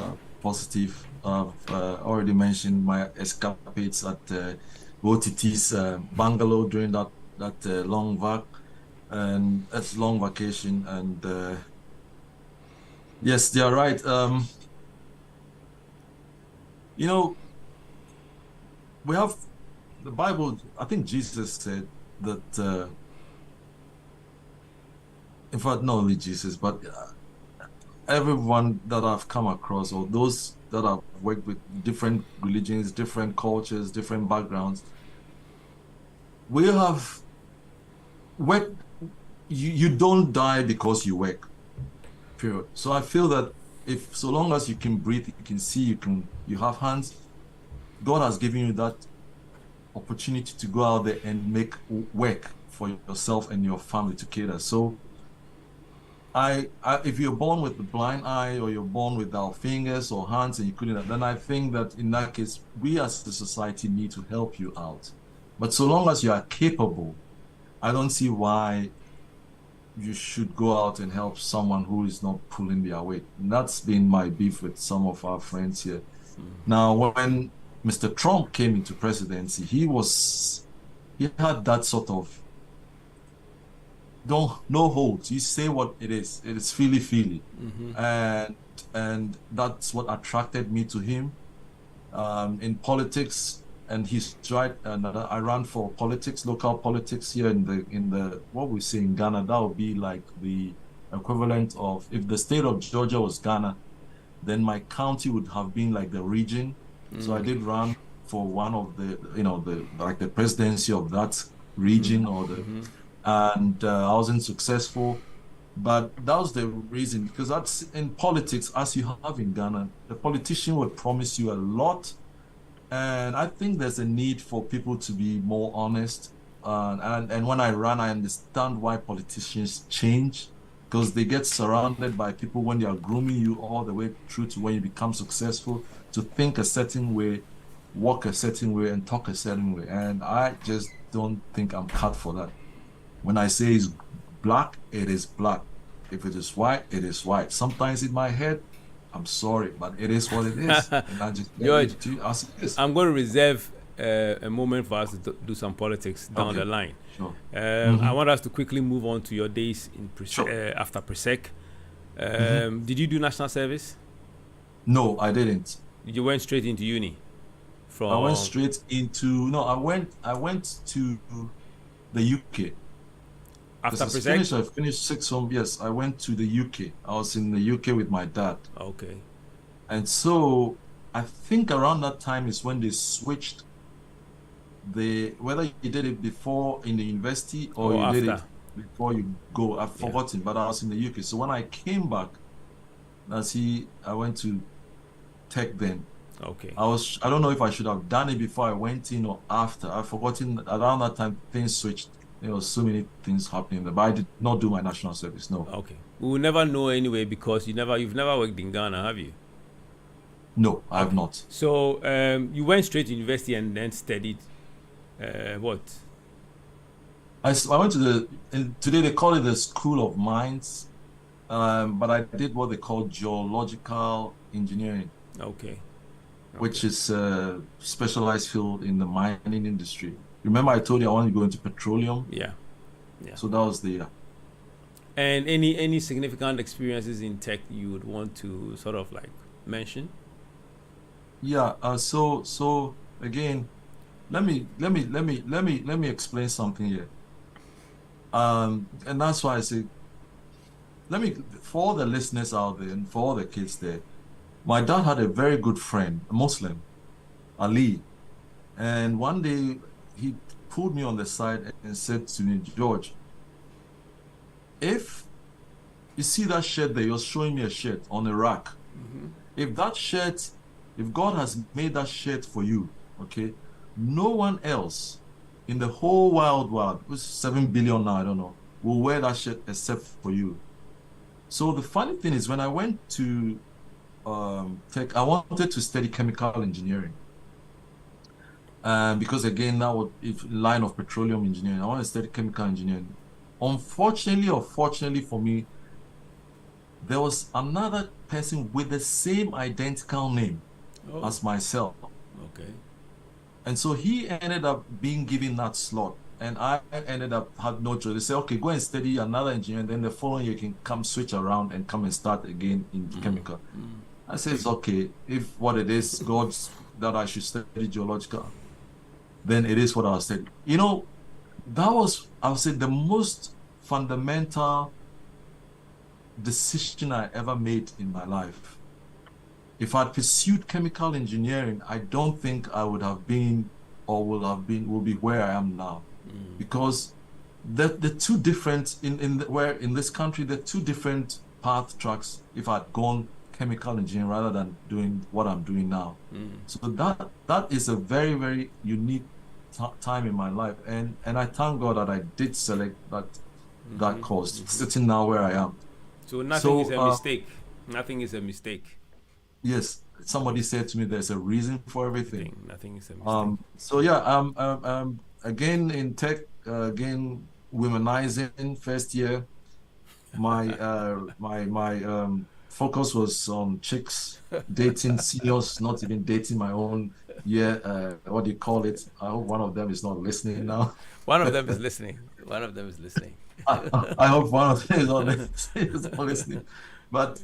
positive. Already mentioned my escapades at OTT's bungalow during that long vacation, and yes, they are right. We have the Bible. I think Jesus said that. In fact, not only Jesus, but everyone that I've come across, or those that I've worked with, different religions, different cultures, different backgrounds, we have work. You don't die because you work. Period. So I feel that so long as you can breathe, you can see, you have hands, God has given you that opportunity to go out there and make work for yourself and your family to cater. So if you're born with the blind eye, or you're born without fingers or hands and you couldn't, then I think that in that case, we as a society need to help you out. But so long as you are capable, I don't see why you should go out and help someone who is not pulling their weight. And that's been my beef with some of our friends here. Now, when Mr. Trump came into presidency, he had that sort of no holds. You say what it is. It is feely, and that's what attracted me to him. In politics, and he's tried. And I ran for politics, local politics here in the what we say in Ghana. That would be like the equivalent of, if the state of Georgia was Ghana, then my county would have been like the region. So I did run for one of the the presidency of that region, or the. And I wasn't successful, but that was the reason, because that's in politics, as you have in Ghana, the politician would promise you a lot, and I think there's a need for people to be more honest. And when I ran, I understand why politicians change, because they get surrounded by people when they are grooming you all the way through to when you become successful, to think a certain way, walk a certain way, and talk a certain way, and I just don't think I'm cut for that. When I say it's black, it is black. If it is white, it is white. Sometimes in my head, I'm sorry, but it is what it is. And I just George, as it is. I'm going to reserve a moment for us to do some politics down the line. Sure. I want us to quickly move on to your days in after Presec. Did you do national service? No, I didn't. You went straight into uni? I went straight into I went to the UK. After Presec? I finished sixth form. Yes, I went to the UK. I was in the UK with my dad. Okay. And so I think around that time is when they switched whether you did it before in the university or you did it before you go. I've forgotten, but I was in the UK. So when I came back, I went to Tech then. Okay. I don't know if I should have done it before I went in or after. I've forgotten. Around that time, things switched. There was so many things happening there, but I did not do my national service. No. Okay. We will never know anyway, because you've never worked in Ghana, have you? No, I have not. So you went straight to university and then studied what? I went to today they call it the School of Mines, but I did what they call geological engineering. Okay. Which is a specialized field in the mining industry. Remember I told you I wanted to go into petroleum? Yeah. So that was the And any significant experiences in tech you would want to sort of like mention? Yeah. So again, let me explain something here. And that's why I say, for all the listeners out there and for all the kids there, my dad had a very good friend, a Muslim, Ali, and one day he pulled me on the side and said to me, George, if you see that shirt there, you're showing me a shirt on a rack. If that shirt, if God has made that shirt for you, okay, no one else in the whole world, it was 7 billion now, I don't know, will wear that shirt except for you. So the funny thing is, when I went to tech, I wanted to study chemical engineering. Because again, now if line of petroleum engineering, I want to study chemical engineering. Unfortunately or fortunately for me, there was another person with the same identical name as myself. Okay. And so he ended up being given that slot. And I ended up had no choice. They said, okay, go and study another engineer, and then the following year you can come switch around and come and start again in chemical. I said, it's okay. If what it is, God's that I should study geological, then it is what I'll study. You know, that was, I would say, the most fundamental decision I ever made in my life. If I'd pursued chemical engineering, I don't think I would have been or will be where I am now. Because the two different in this country, the two different path tracks if I'd gone chemical engineering rather than doing what I'm doing now. So that is a very, very unique time in my life, and I thank God that I did select that course, sitting now where I am. So nothing is a mistake. Nothing is a mistake. Yes, somebody said to me, "There's a reason for everything." Nothing is a mistake. So yeah, again in tech, again womenizing first year. My focus was on chicks, dating seniors, not even dating my own year. What do you call it? I hope one of them is not listening now. One of them is listening. One of them is listening. I hope one of them is not listening. But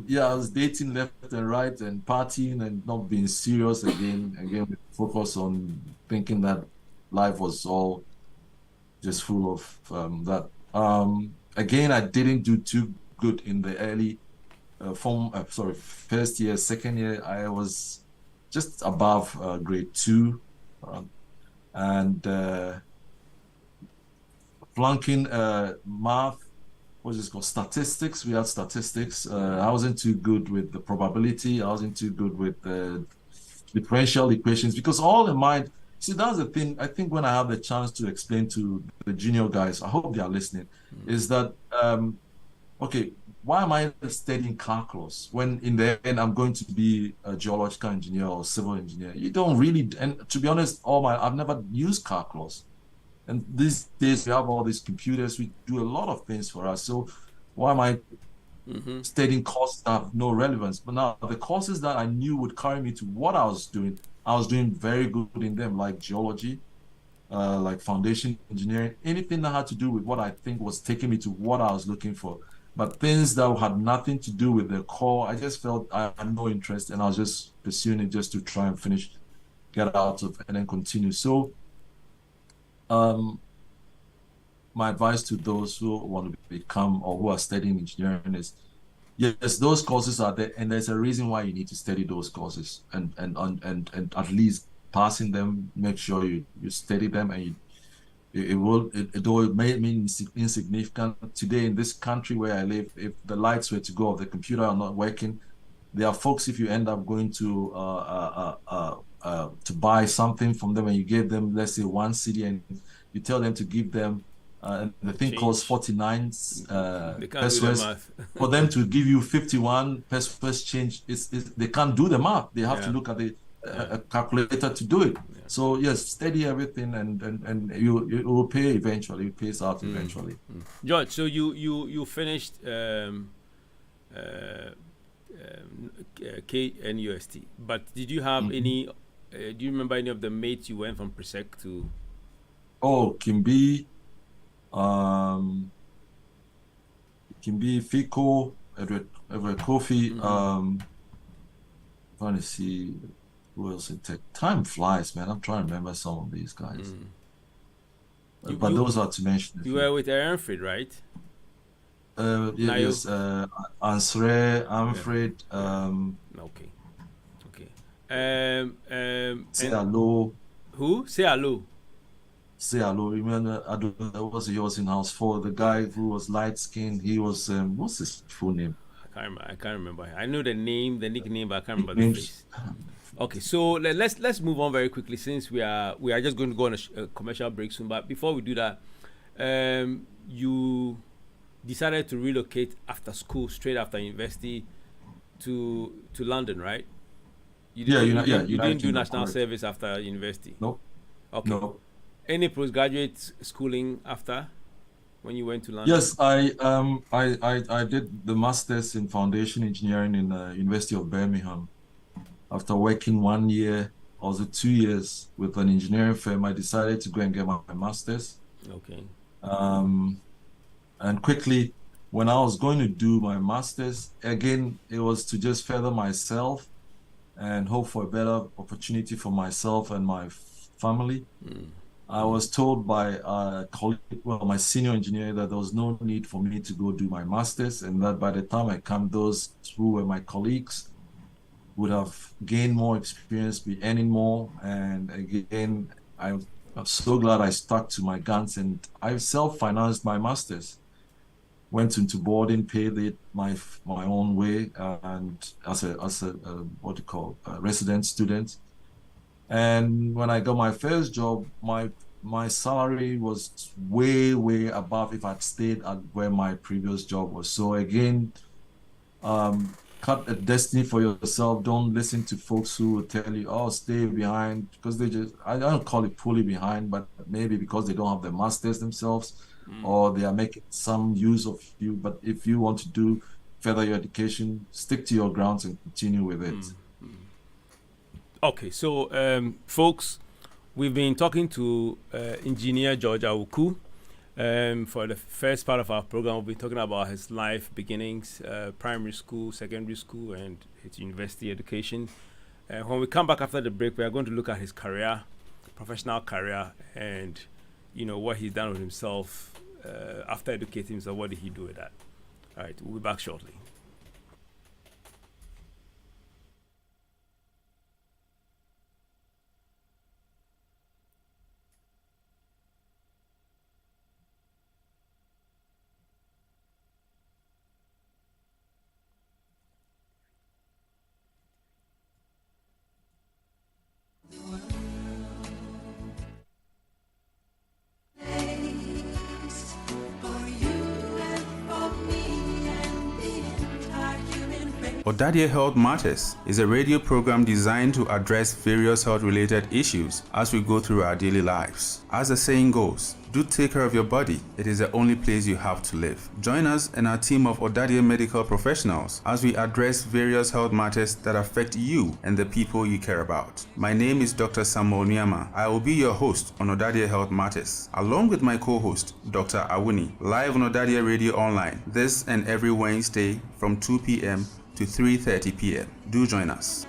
yeah, I was dating left and right and partying and not being serious again with focus on thinking that life was all just full of that. Again, I didn't do too good in the early first year, second year. I was just above grade 2, and flunking math, what is it called? Statistics. We had statistics. I wasn't too good with the probability. I wasn't too good with the differential equations, because all in mind, see, that's the thing. I think when I have the chance to explain to the junior guys, I hope they are listening, is that, okay, why am I studying calculus when in the end I'm going to be a geological engineer or civil engineer? You don't really, and to be honest, I've never used calculus. And these days we have all these computers, we do a lot of things for us. So why am I studying courses that have no relevance? But now the courses that I knew would carry me to what I was doing very good in them, like geology, like foundation engineering, anything that had to do with what I think was taking me to what I was looking for. But things that had nothing to do with the core, I just felt I had no interest, and I was just pursuing it just to try and finish, get out of, and then continue. So my advice to those who want to become or who are studying engineering is, yes, those courses are there, and there's a reason why you need to study those courses, and at least passing them, make sure you study them, and it may mean insignificant today in this country where I live. If the lights were to go off, the computer are not working, there are folks, if you end up going to buy something from them and you give them, let's say, 1 cedi, and you tell them to give them the thing costs 49 pesos for them to give you 51 pesos change. They can't do the math. They have to look at the calculator to do it. So yes, study everything, and it will pay eventually. It pays out eventually. George, so you finished KNUST, but did you have any? Do you remember any of the mates you went from Presec to? Oh, Kimbi, Fico, Edward Kofi. Trying to see who else in tech. Time flies, man. I'm trying to remember some of these guys. But those are to mention. You were with Aaronfred, right? Yes, Ansre, Amfred. Okay. Say hello. Who? Say hello. Say hello. Remember, I don't know, was he was in House 4. The guy who was light skinned, he was what's his full name? I can't remember. I know the name, the nickname, but I can't remember the face. Okay, so let's move on very quickly since we are just going to go on a commercial break soon. But before we do that, you decided to relocate after school, straight after university, to London, right? You didn't do national service after university. No. Okay. No. Any postgraduate schooling after when you went to London? Yes, I did the masters in foundation engineering in the University of Birmingham. After working 1 year, also 2 years with an engineering firm, I decided to go and get my master's. Okay. And quickly, when I was going to do my master's, again, it was to just further myself and hope for a better opportunity for myself and my family. I was told by a colleague, my senior engineer, that there was no need for me to go do my master's, and that by the time I come, those who were my colleagues would have gained more experience, be earning more. And again, I'm so glad I stuck to my guns, and I self-financed my master's. Went into boarding, paid it my own way, and as a resident student. And when I got my first job, my salary was way above if I'd stayed at where my previous job was. So again, cut a destiny for yourself. Don't listen to folks who will tell you, oh, stay behind, because I don't call it pulling behind, but maybe because they don't have the masters themselves, or they are making some use of you. But if you want to do further your education, stick to your grounds and continue with it. Okay, so folks, we've been talking to engineer George Awuku. For the first part of our program, we'll be talking about his life beginnings, primary school, secondary school, and his university education. When we come back after the break, we are going to look at his career, professional career, and what he's done with himself after educating himself. What did he do with that? All right, we'll be back shortly. Ɔdadeɛ Health Matters is a radio program designed to address various health-related issues as we go through our daily lives. As the saying goes, do take care of your body. It is the only place you have to live. Join us and our team of Ɔdadeɛ medical professionals as we address various health matters that affect you and the people you care about. My name is Dr. Samuel Nyama. I will be your host on Ɔdadeɛ Health Matters, along with my co-host, Dr. Awuni, live on Ɔdadeɛ Radio Online, this and every Wednesday from 2 p.m. to 3:30 p.m. Do join us.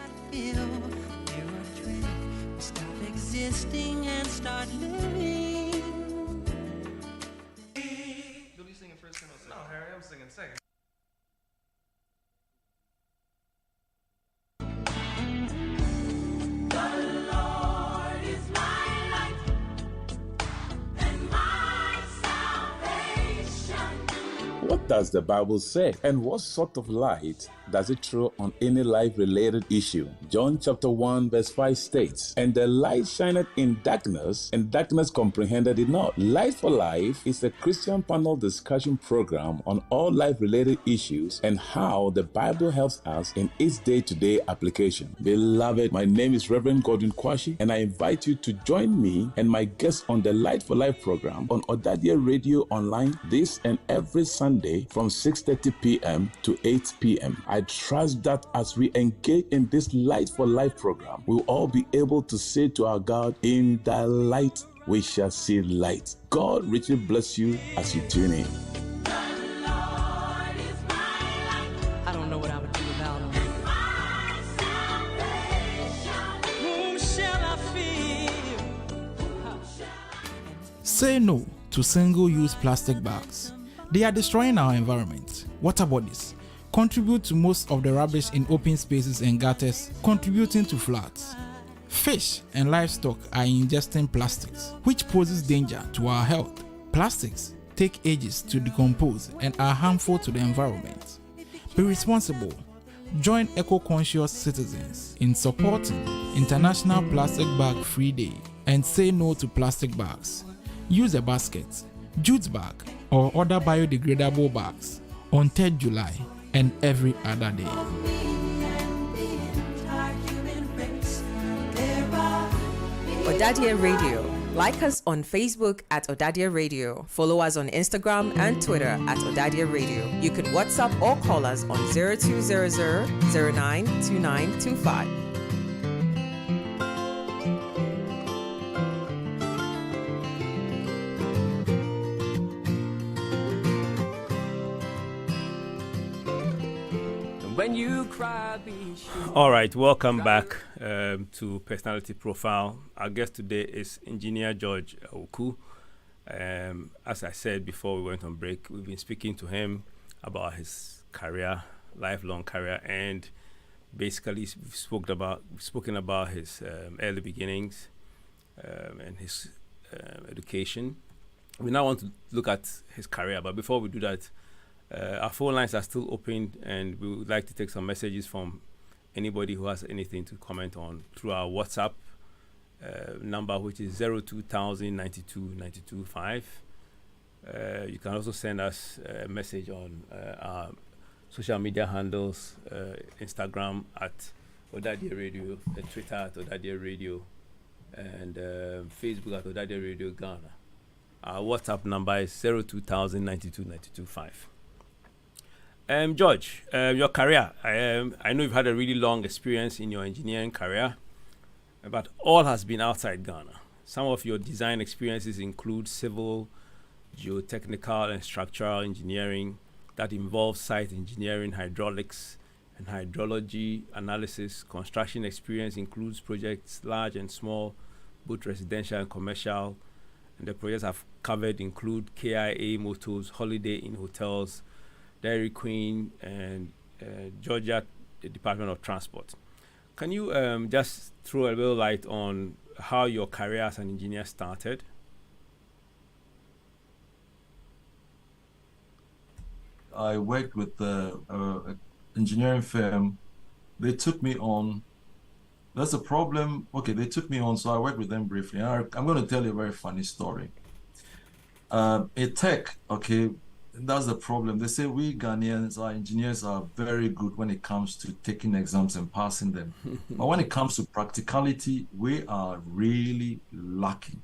What does the Bible say? And what sort of light does it throw on any life-related issue? John chapter 1 verse 5 states, "And the light shineth in darkness, and darkness comprehended it not." Light for Life is a Christian panel discussion program on all life-related issues and how the Bible helps us in its day-to-day application. Beloved, my name is Reverend Godwin Kwashi, and I invite you to join me and my guests on the Light for Life program on Ɔdadeɛ Radio Online this and every Sunday from 6:30 p.m. to 8 p.m. I trust that as we engage in this Light for Life program, we'll all be able to say to our God, "In thy light we shall see light." God richly bless you as you tune in. I don't know what I would do without him. Whom shall I fear? Say no to single-use plastic bags. They are destroying our environment. Water bodies contribute to most of the rubbish in open spaces and gutters, contributing to floods. Fish and livestock are ingesting plastics, which poses danger to our health. Plastics take ages to decompose and are harmful to the environment. Be responsible. Join eco-conscious citizens in supporting International Plastic Bag Free Day and say no to plastic bags. Use a basket, jute bag, or other biodegradable bags on 3rd July and every other day. Ɔdadeɛ Radio. Like us on Facebook at Ɔdadeɛ Radio. Follow us on Instagram and Twitter at Ɔdadeɛ Radio. You can WhatsApp or call us on 0200 092925. When you cry, be sure. All right, welcome back to Personality Profile. Our guest today is Engineer George Awuku. As I said before we went on break, we've been speaking to him about his career, lifelong career, and basically we've spoken about his early beginnings and his education. We now want to look at his career, but before we do that, our phone lines are still open, and we would like to take some messages from anybody who has anything to comment on through our WhatsApp number, which is 02000 92 92 5. You can also send us a message on our social media handles, Instagram at Ɔdadeɛ Radio, Twitter at Ɔdadeɛ Radio, and Facebook at Ɔdadeɛ Radio Ghana. Our WhatsApp number is 02000 92 92 5. George, your career, I know you've had a really long experience in your engineering career, but all has been outside Ghana. Some of your design experiences include civil, geotechnical, and structural engineering that involves site engineering, hydraulics, and hydrology analysis. Construction experience includes projects large and small, both residential and commercial, and the projects I've covered include KIA Motors, Holiday Inn Hotels, Dairy Queen, and Georgia Department of Transport. Can you just throw a little light on how your career as an engineer started? I worked with the engineering firm. They took me on. That's a problem. Okay, they took me on, so I worked with them briefly. I'm going to tell you a very funny story. In tech, okay, that's the problem. They say we Ghanaians, our engineers are very good when it comes to taking exams and passing them. But when it comes to practicality, we are really lacking.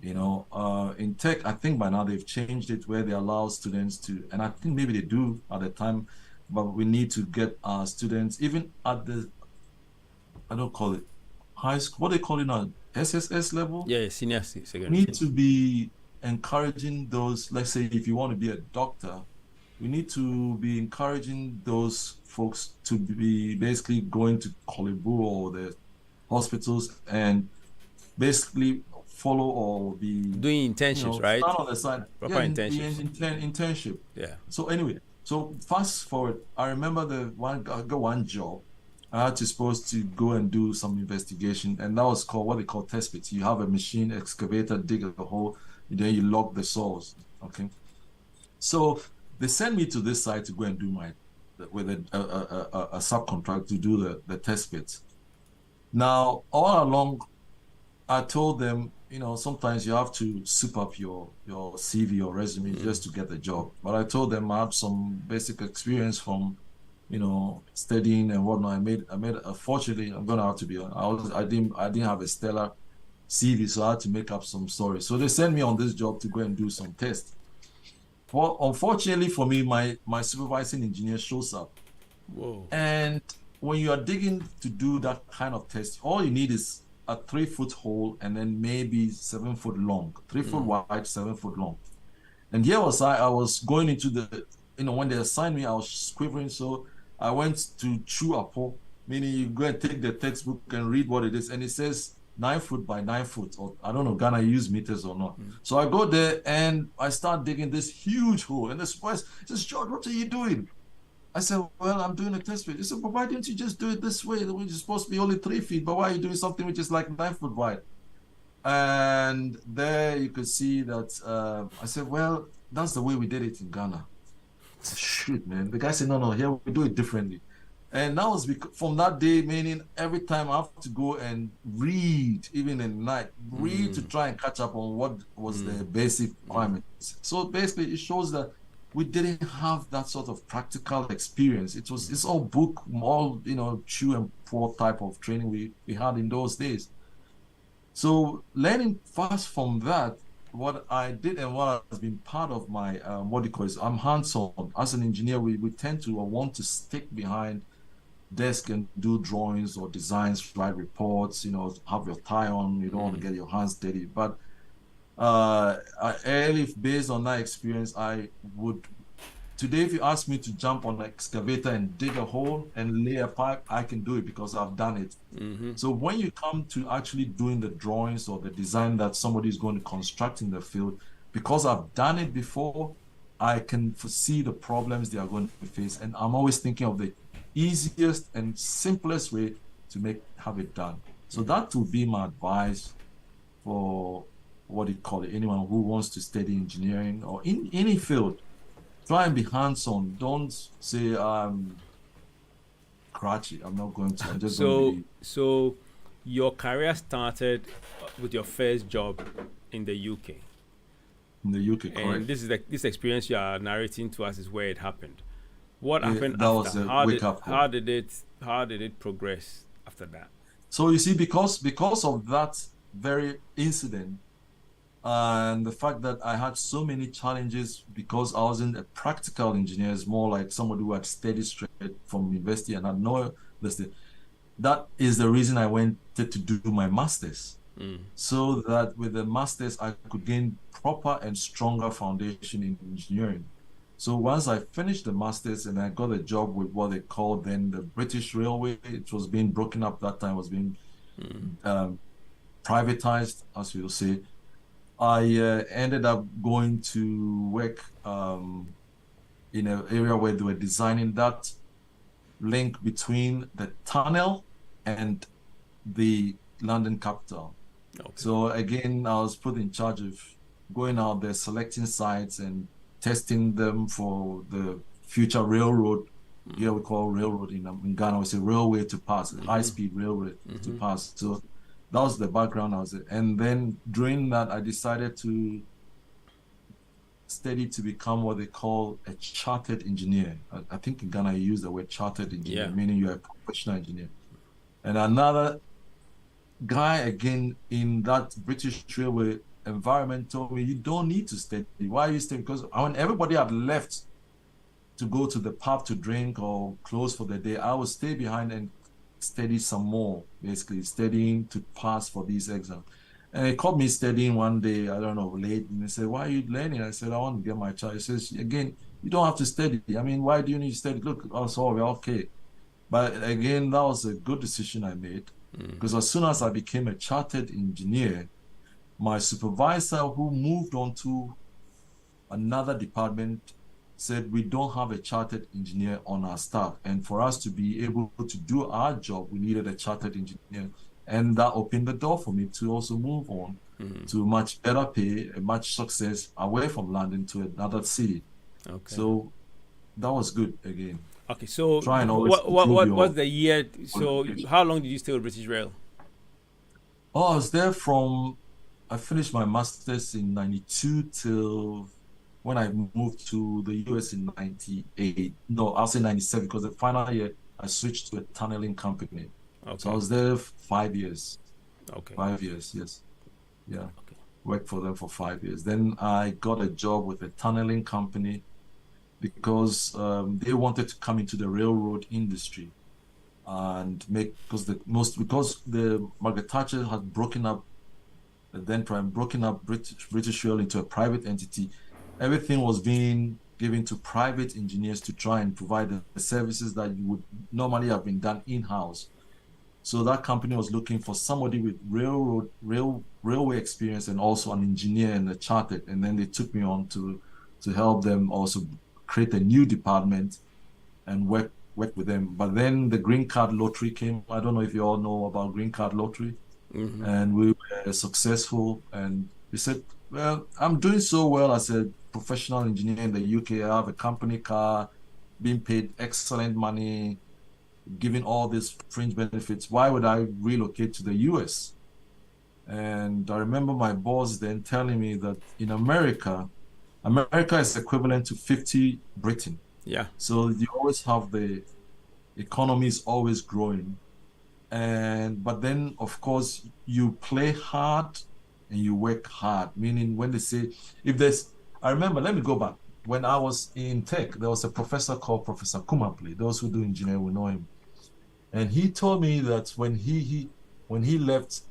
You know, in tech, I think by now they've changed it where they allow students to, and I think maybe they do at the time, but we need to get our students, even at the, I don't call it high school, what they call it now, SSS level? Yeah, senior secondary. Need to be encouraging those, let's say if you want to be a doctor, we need to be encouraging those folks to be basically going to Kolibu or the hospitals and basically follow or be doing internships, right? Stand on the side. Proper internships. Internship. Yeah. So anyway, so fast forward, I remember I got one job. I had to supposed to go and do some investigation, and that was called what they call test pits. You have a machine excavator, dig a hole, and then you log the soils. Okay. So they sent me to this site to go and do with a subcontract to do the test pits. Now, all along, I told them, you know, sometimes you have to soup up your CV or resume just to get the job. But I told them I have some basic experience from, you know, studying and whatnot. I made. Unfortunately, I'm gonna have to be honest. I didn't have a stellar CV, so I had to make up some stories. So they sent me on this job to go and do some tests. Well, unfortunately for me, my supervising engineer shows up. Whoa. And when you are digging to do that kind of test, all you need is a 3-foot hole and then maybe 7 foot long, 3 foot wide, 7 foot long. And here was I was going into the, you know, when they assigned me, I was quivering. So I went to chew a pole, meaning you go and take the textbook and read what it is. And it says 9 foot by 9 foot, or I don't know, Ghana use meters or not. So I go there and I start digging this huge hole. And the supervisor says, George, what are you doing? I said, well, I'm doing a test pit. He said, but why didn't you just do it this way? Which is supposed to be only 3 feet, but why are you doing something which is like 9 foot wide? And there you could see that I said, well, that's the way we did it in Ghana. I said, shoot, man. The guy said, no, here we do it differently. And that was from that day, meaning every time I have to go and read, even in the night, read to try and catch up on what was the basic requirements. So basically, it shows that we didn't have that sort of practical experience. It's all book, all chew and pour type of training we had in those days. So learning fast from that, what I did and what has been part of my what do you call it? I'm hands-on. As an engineer, we tend to want to stick behind desk and do drawings or designs, write reports, have your tie on, you don't want to get your hands dirty. But based on that experience, today, if you ask me to jump on an excavator and dig a hole and lay a pipe, I can do it because I've done it. So when you come to actually doing the drawings or the design that somebody is going to construct in the field, because I've done it before, I can foresee the problems they are going to face. And I'm always thinking of the easiest and simplest way to have it done. So that would be my advice for anyone who wants to study engineering or in any field. Try and be hands-on. Don't say crutchy. I'm not going to. I'm just going to So your career started with your first job in the UK. In the UK, correct. And this experience you are narrating to us is where it happened. What happened that after? Was how did it progress after that? So you see, because of that very incident and the fact that I had so many challenges because I wasn't a practical engineer, it's more like somebody who had studied straight from university and had no this. That is the reason I went to do my master's. So that with the master's I could gain proper and stronger foundation in engineering. So once I finished the master's and I got a job with what they called then the British Railway, it was being broken up that time, was being privatized, as you'll say. I ended up going to work in an area where they were designing that link between the tunnel and the London capital. Okay. So again, I was put in charge of going out there, selecting sites and testing them for the future railroad. Here we call railroad in Ghana, we say railway to pass, high-speed railway to pass. So that was the background I was in. And then during that, I decided to study to become what they call a chartered engineer. I think in Ghana you use the word chartered engineer, meaning you're a professional engineer. And another guy again in that British railway environment told me, you don't need to study. Why are you studying? Because when everybody had left to go to the pub to drink or close for the day, I would stay behind and study some more, basically studying to pass for these exams. And he caught me studying one day, I don't know, late, and he said, why are you learning? I said, I want to get my child. He says, again, you don't have to study. I mean, why do you need to study? Look, oh, sorry, okay. But again, that was a good decision I made, because as soon as I became a chartered engineer, my supervisor, who moved on to another department, said we don't have a chartered engineer on our staff, and for us to be able to do our job, we needed a chartered engineer. And that opened the door for me to also move on to much better pay and much success away from London to another city. Okay. So that was good again. Okay, so what's the year? So how long did you stay with British Rail? Oh, I was there I finished my master's in 92 till when I moved to the US in 98. No, I'll say 97, because the final year I switched to a tunneling company. Okay. So I was there 5 years. Okay. 5 years, yes. Yeah. Okay. Worked for them for 5 years. Then I got a job with a tunneling company because they wanted to come into the railroad industry and because the Margaret Thatcher had broken up British Rail into a private entity. Everything was being given to private engineers to try and provide the services that you would normally have been done in-house. So that company was looking for somebody with railway experience and also an engineer and a chartered. And then they took me on to help them also create a new department and work with them. But then the green card lottery came. I don't know if you all know about green card lottery. And we were successful. And they said, well, I'm doing so well as a professional engineer in the UK. I have a company car, being paid excellent money. giving all these fringe benefits, why would I relocate to the US? And I remember my boss then telling me that in America is equivalent to 50 Britain. Yeah. So you always have the economy is always growing. But then of course you play hard and you work hard, meaning when they say, I remember, let me go back. When I was in tech, there was a professor called Professor Kumaple. Those who do engineering will know him. And he told me that when he left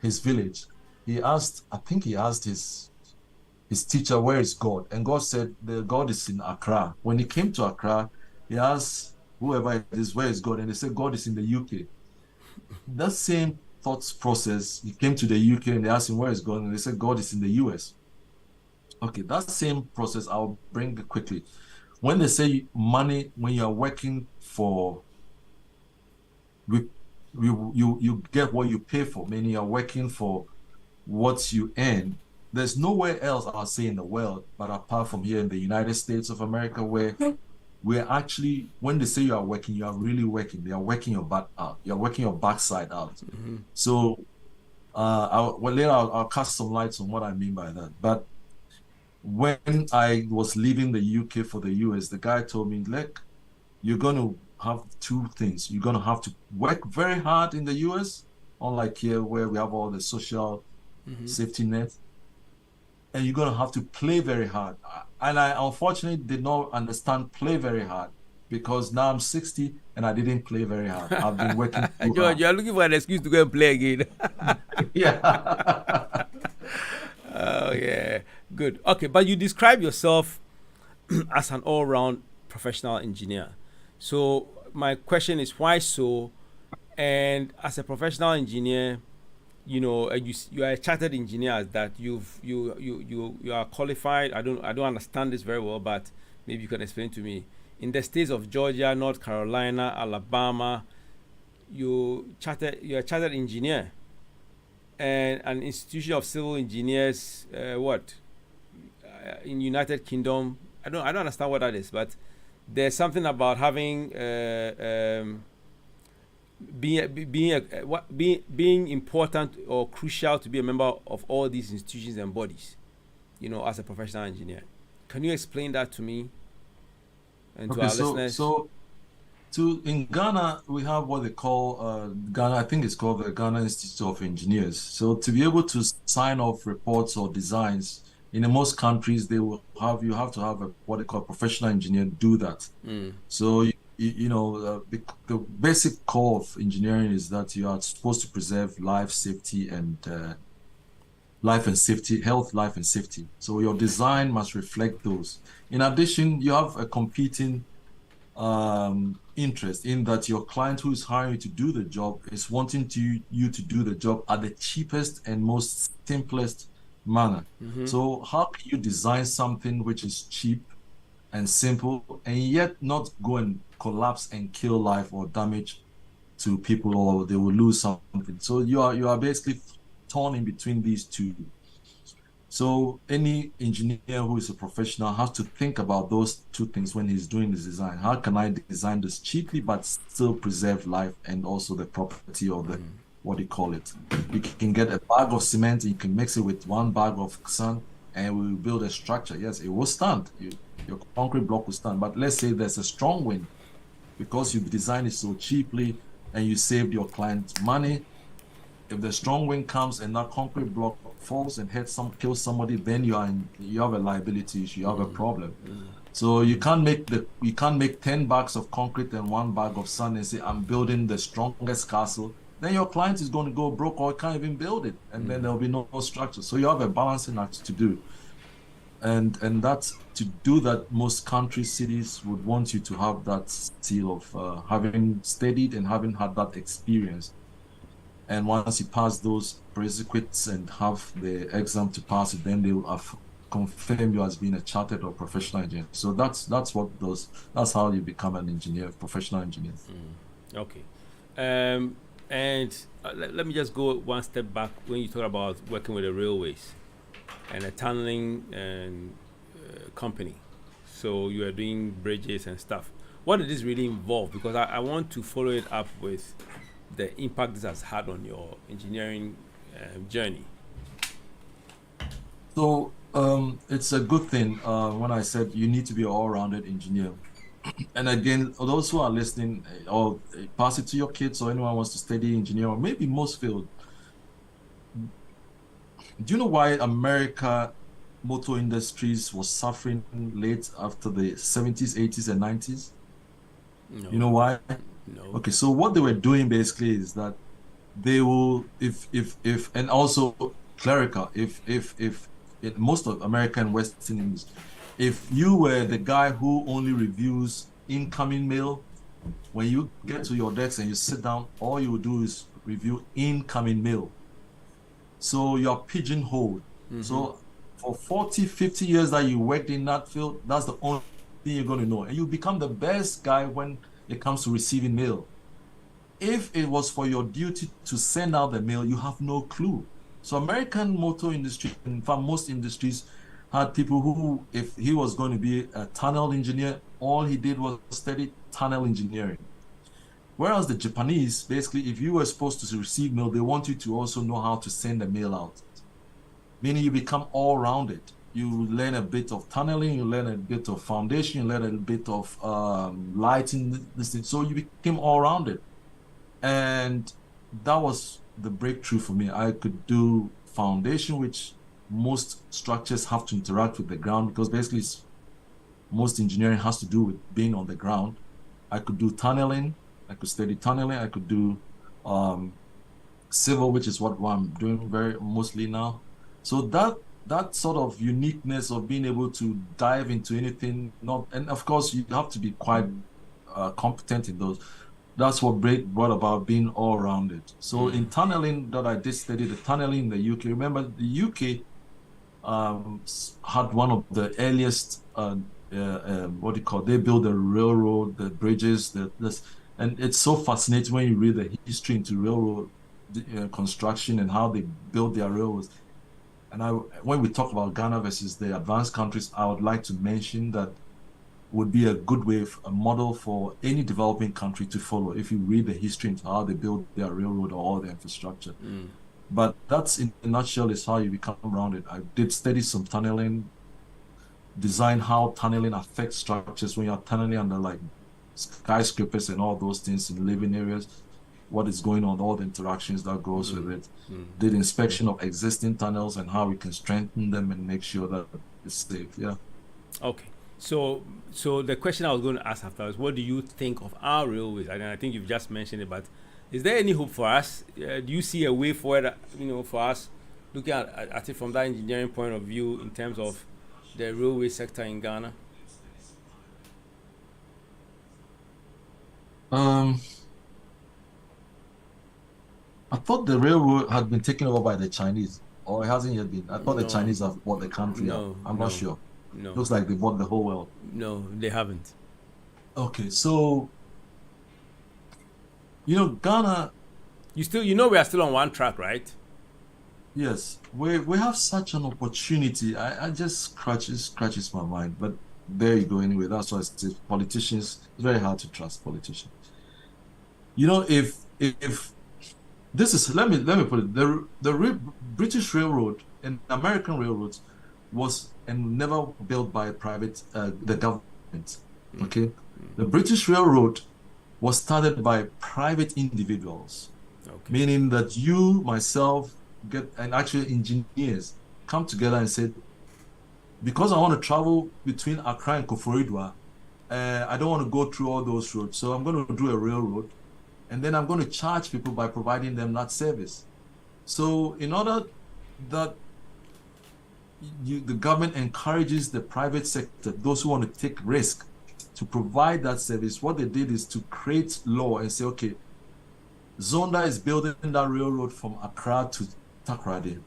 his village, I think he asked his teacher, where is God? And God said, the God is in Accra. When he came to Accra, he asked whoever it is, where is God? And they said, God is in the UK. That same thought process, he came to the UK and they asked him, where is God? And they said, God is in the US. Okay, that same process, I'll bring it quickly. When they say money, when you're working for, you get what you pay for, meaning you're working for what you earn. There's nowhere else, I'll say, in the world, but apart from here in the United States of America, where we're actually, when they say you are working, you are really working. They are working your butt out. You're working your backside out. Mm-hmm. So, later I'll cast some lights on what I mean by that. But when I was leaving the UK for the US, the guy told me, look, you're going to have two things. You're going to have to work very hard in the US, unlike here where we have all the social safety net. And you're going to have to play very hard. And I unfortunately did not understand play very hard, because now I'm 60 and I didn't play very hard. I've been working too George, hard. you're looking for an excuse to go and play again. Yeah. Oh, yeah. Good. Okay, but you describe yourself as an all-round professional engineer. So my question is, why so? And as a professional engineer, you know, you are a chartered engineer. That you are qualified. I don't understand this very well, but maybe you can explain to me. In the states of Georgia, North Carolina, Alabama, you're a chartered engineer, and an institution of civil engineers. In United Kingdom? I don't understand what that is, but there's something about having being important or crucial to be a member of all these institutions and bodies, you know, as a professional engineer. Can you explain that to me and to our listeners? In Ghana, we have what they call Ghana, I think it's called the Ghana Institute of Engineers. So to be able to sign off reports or designs, in most countries, you have to have what they call a professional engineer do that. So the basic core of engineering is that you are supposed to preserve life, safety, and health, life, and safety. So your design must reflect those. In addition, you have a competing interest in that your client who is hiring you to do the job is wanting you to do the job at the cheapest and most simplest manner. So how can you design something which is cheap and simple and yet not go and collapse and kill life or damage to people, or they will lose something? So you are basically torn in between these two. So any engineer who is a professional has to think about those two things when he's doing his design. How can I design this cheaply but still preserve life and also the property or the what do you call it? You can get a bag of cement, you can mix it with one bag of sand, and we will build a structure. Yes, it will stand. Your concrete block will stand. But let's say there's a strong wind, because you've designed it so cheaply and you saved your client money. If the strong wind comes and that concrete block falls and kills somebody, then you have a liability issue. You have a problem. So you can't make 10 bags of concrete and one bag of sand and say, I'm building the strongest castle. Then your client is going to go broke or can't even build it, and then there'll be no structure. So you have a balancing act to do, and that's to do that. Most countries, cities would want you to have that seal of having studied and having had that experience. And once you pass those prerequisites and have the exam to pass it, then they will confirm you as being a chartered or professional engineer. So that's how you become an engineer, professional engineer. Okay. And let me just go one step back when you talk about working with the railways and a tunneling and company. So you are doing bridges and stuff. what did this really involve? Because I want to follow it up with the impact this has had on your engineering journey. So it's a good thing when I said you need to be an all-rounded engineer. And again, those who are listening, or pass it to your kids or anyone who wants to study engineering, or maybe most field. Do you know why America motor industries was suffering late after the 70s, 80s, and 90s? No. You know why? No. Okay, so what they were doing basically is that they will, if and also clerical, if most of American Western industry, if you were the guy who only reviews incoming mail, when you get to your desk and you sit down, all you will do is review incoming mail. So you're pigeonholed. So for 40, 50 years that you worked in that field, that's the only thing you're going to know. And you become the best guy when it comes to receiving mail. If it was for your duty to send out the mail, you have no clue. So American motor industry, in fact, most industries had people who, if he was going to be a tunnel engineer, all he did was study tunnel engineering. Whereas the Japanese, basically, if you were supposed to receive mail, they want you to also know how to send the mail out. Meaning you become all-rounded. You learn a bit of tunneling, you learn a bit of foundation, you learn a bit of lighting, this thing. So you became all-rounded. And that was the breakthrough for me. I could do foundation, which most structures have to interact with the ground, because basically most engineering has to do with being on the ground. I could do tunneling, I could study tunneling, I could do civil, which is what I'm doing very mostly now. So that sort of uniqueness of being able to dive into anything, and of course you have to be quite competent in those. That's what brought about being all-rounded. So in tunneling that I did study, the tunneling in the UK, remember the UK had one of the earliest, they built the railroad, the bridges, and it's so fascinating when you read the history into railroad construction and how they built their railroads. And when we talk about Ghana versus the advanced countries, I would like to mention that would be a good way, a model for any developing country to follow if you read the history into how they build their railroad or all their infrastructure. But that's, in a nutshell, is how you become rounded. I did study some tunneling, design how tunneling affects structures when you're tunneling under like skyscrapers and all those things in living areas, what is going on, all the interactions that goes with it. Did inspection of existing tunnels and how we can strengthen them and make sure that it's safe. Yeah. Okay. So the question I was going to ask after is, what do you think of our railways? I think you've just mentioned it, but is there any hope for us? Do you see a way forward, for us, looking at it from that engineering point of view in terms of the railway sector in Ghana? I thought the railroad had been taken over by the Chinese, or it hasn't yet been. I thought the Chinese have bought the country out. I'm not sure. No. Looks like they bought the whole world. No, they haven't. Okay, so Ghana. We are still on one track, right? Yes, we have such an opportunity. I just scratches my mind, but there you go. Anyway, that's why I say politicians. It's very hard to trust politicians. If this is, let me put it, the British Railroad and American railroads was and never built by the government. Okay, the British Railroad was started by private individuals, meaning that you, myself, and actually engineers come together and said, because I want to travel between Accra and Koforidua, I don't want to go through all those roads, so I'm going to do a railroad, and then I'm going to charge people by providing them that service. So in order that the government encourages the private sector, those who want to take risk, to provide that service, what they did is to create law and say, okay, Zonda is building that railroad from Accra to Takoradi.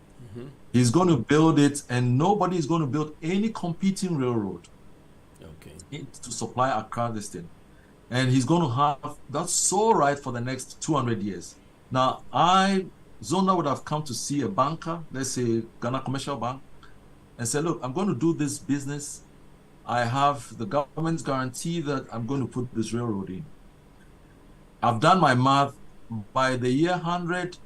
He's going to build it, and nobody is going to build any competing railroad to supply Accra this thing. And he's going to have that sole right for the next 200 years. Now, Zonda would have come to see a banker, let's say Ghana Commercial Bank, and say, look, I'm going to do this business I have the government's guarantee that I'm going to put this railroad in. I've done my math. By the year 100,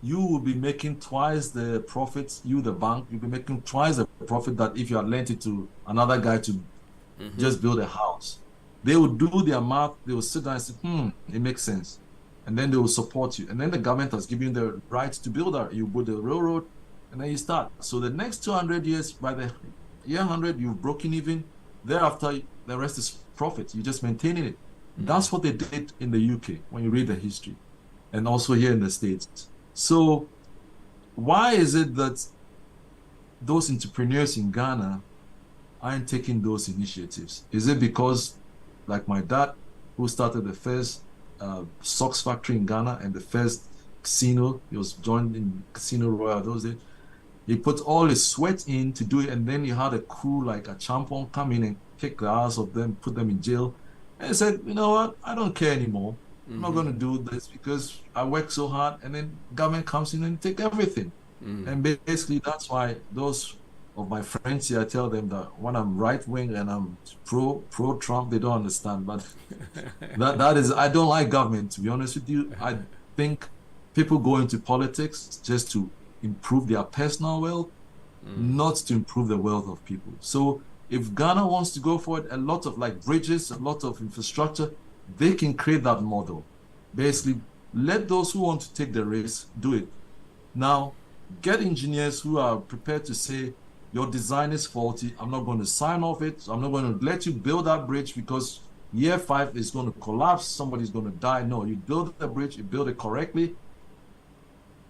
you will be making twice the profits, you, the bank, you'll be making twice the profit that if you had lent it to another guy to just build a house. They will do their math, they will sit down and say, it makes sense. And then they will support you. And then the government has given you the right to build that. You build the railroad, and then you start. So the next 200 years, by the year 100, you've broken even. Thereafter, the rest is profit. You're just maintaining it. That's what they did in the UK when you read the history, and also here in the States. So why is it that those entrepreneurs in Ghana aren't taking those initiatives? Is it because, like my dad, who started the first socks factory in Ghana and the first casino, he was joined in Casino Royal those days, he put all his sweat in to do it, and then he had a crew like a champion come in and kick the ass of them, put them in jail, and he said, you know what, I don't care anymore. I'm not going to do this because I work so hard, and then government comes in and take everything. And basically that's why those of my friends here, I tell them that when I'm right wing and I'm pro Trump, they don't understand. But that is, I don't like government, to be honest with you. I think people go into politics just to improve their personal wealth, not to improve the wealth of people. So if Ghana wants to go for it, a lot of like bridges, a lot of infrastructure, they can create that model. Basically, let those who want to take the risk do it. Now, get engineers who are prepared to say, your design is faulty, I'm not going to sign off it, I'm not going to let you build that bridge because year 5 is going to collapse, somebody's going to die. No, you build the bridge, you build it correctly,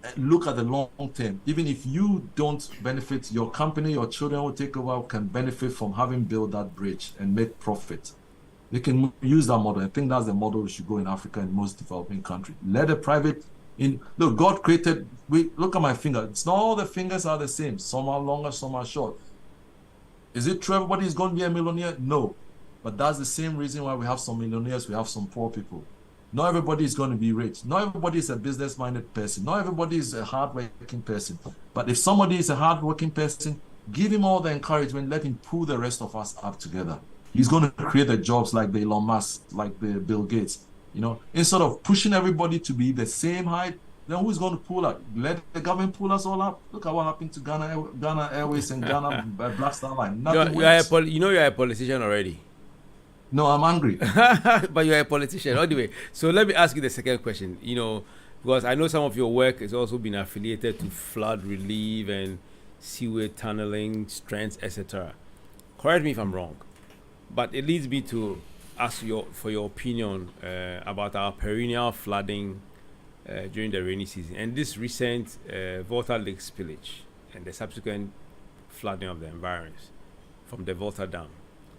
and look at the long term. Even if you don't benefit, your company, your children will take over, can benefit from having built that bridge and make profit. They can use that model. I think that's the model we should go in Africa and most developing countries. Let the private in. Look, God created. Look at my finger. It's not all the fingers are the same. Some are longer, some are short. Is it true everybody is going to be a millionaire? No, but that's the same reason why we have some millionaires. We have some poor people. Not everybody is going to be rich. Not everybody is a business-minded person. Not everybody is a hard-working person. But if somebody is a hard-working person, give him all the encouragement. Let him pull the rest of us up together. He's going to create the jobs like the Elon Musk, like the Bill Gates. You know, instead of pushing everybody to be the same height, then who's going to pull up? Let the government pull us all up. Look at what happened to Ghana Airways and Ghana Black Star Line. Nothing works. You're a politician already. No, I'm angry. But you're a politician. Anyway, so let me ask you the second question. You know, because I know some of your work has also been affiliated to flood relief and seaway tunneling, strengths, etc. Correct me if I'm wrong, but it leads me to ask for your opinion about our perennial flooding during the rainy season and this recent Volta Lake spillage and the subsequent flooding of the environs from the Volta Dam.